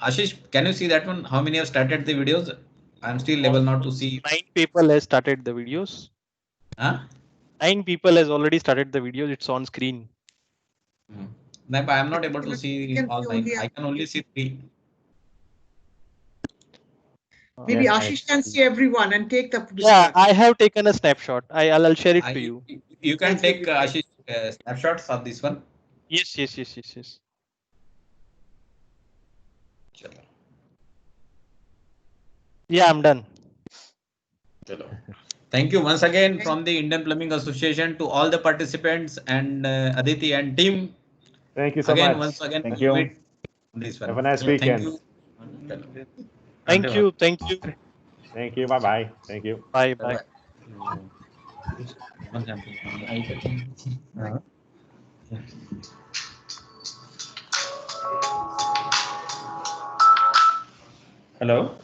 A: Ashish, can you see that one? How many have started the videos? I'm still able not to see.
H: 9 people has started the videos.
A: Huh?
H: 9 people has already started the videos. It's on screen.
A: No, but I'm not able to see all 9. I can only see 3.
O: Maybe Ashish can see everyone and take the.
H: Yeah, I have taken a snapshot. I'll share it to you.
A: You can take Ashish snapshots of this one.
H: Yes. Yeah, I'm done.
A: Thank you once again from the Indian Plumbing Association to all the participants and Aditi and team.
E: Thank you so much.
A: Once again,
E: thank you.
A: This one.
E: Have a nice weekend.
H: Thank you.
E: Thank you. Bye-bye. Thank you.
H: Bye.
I: Hello.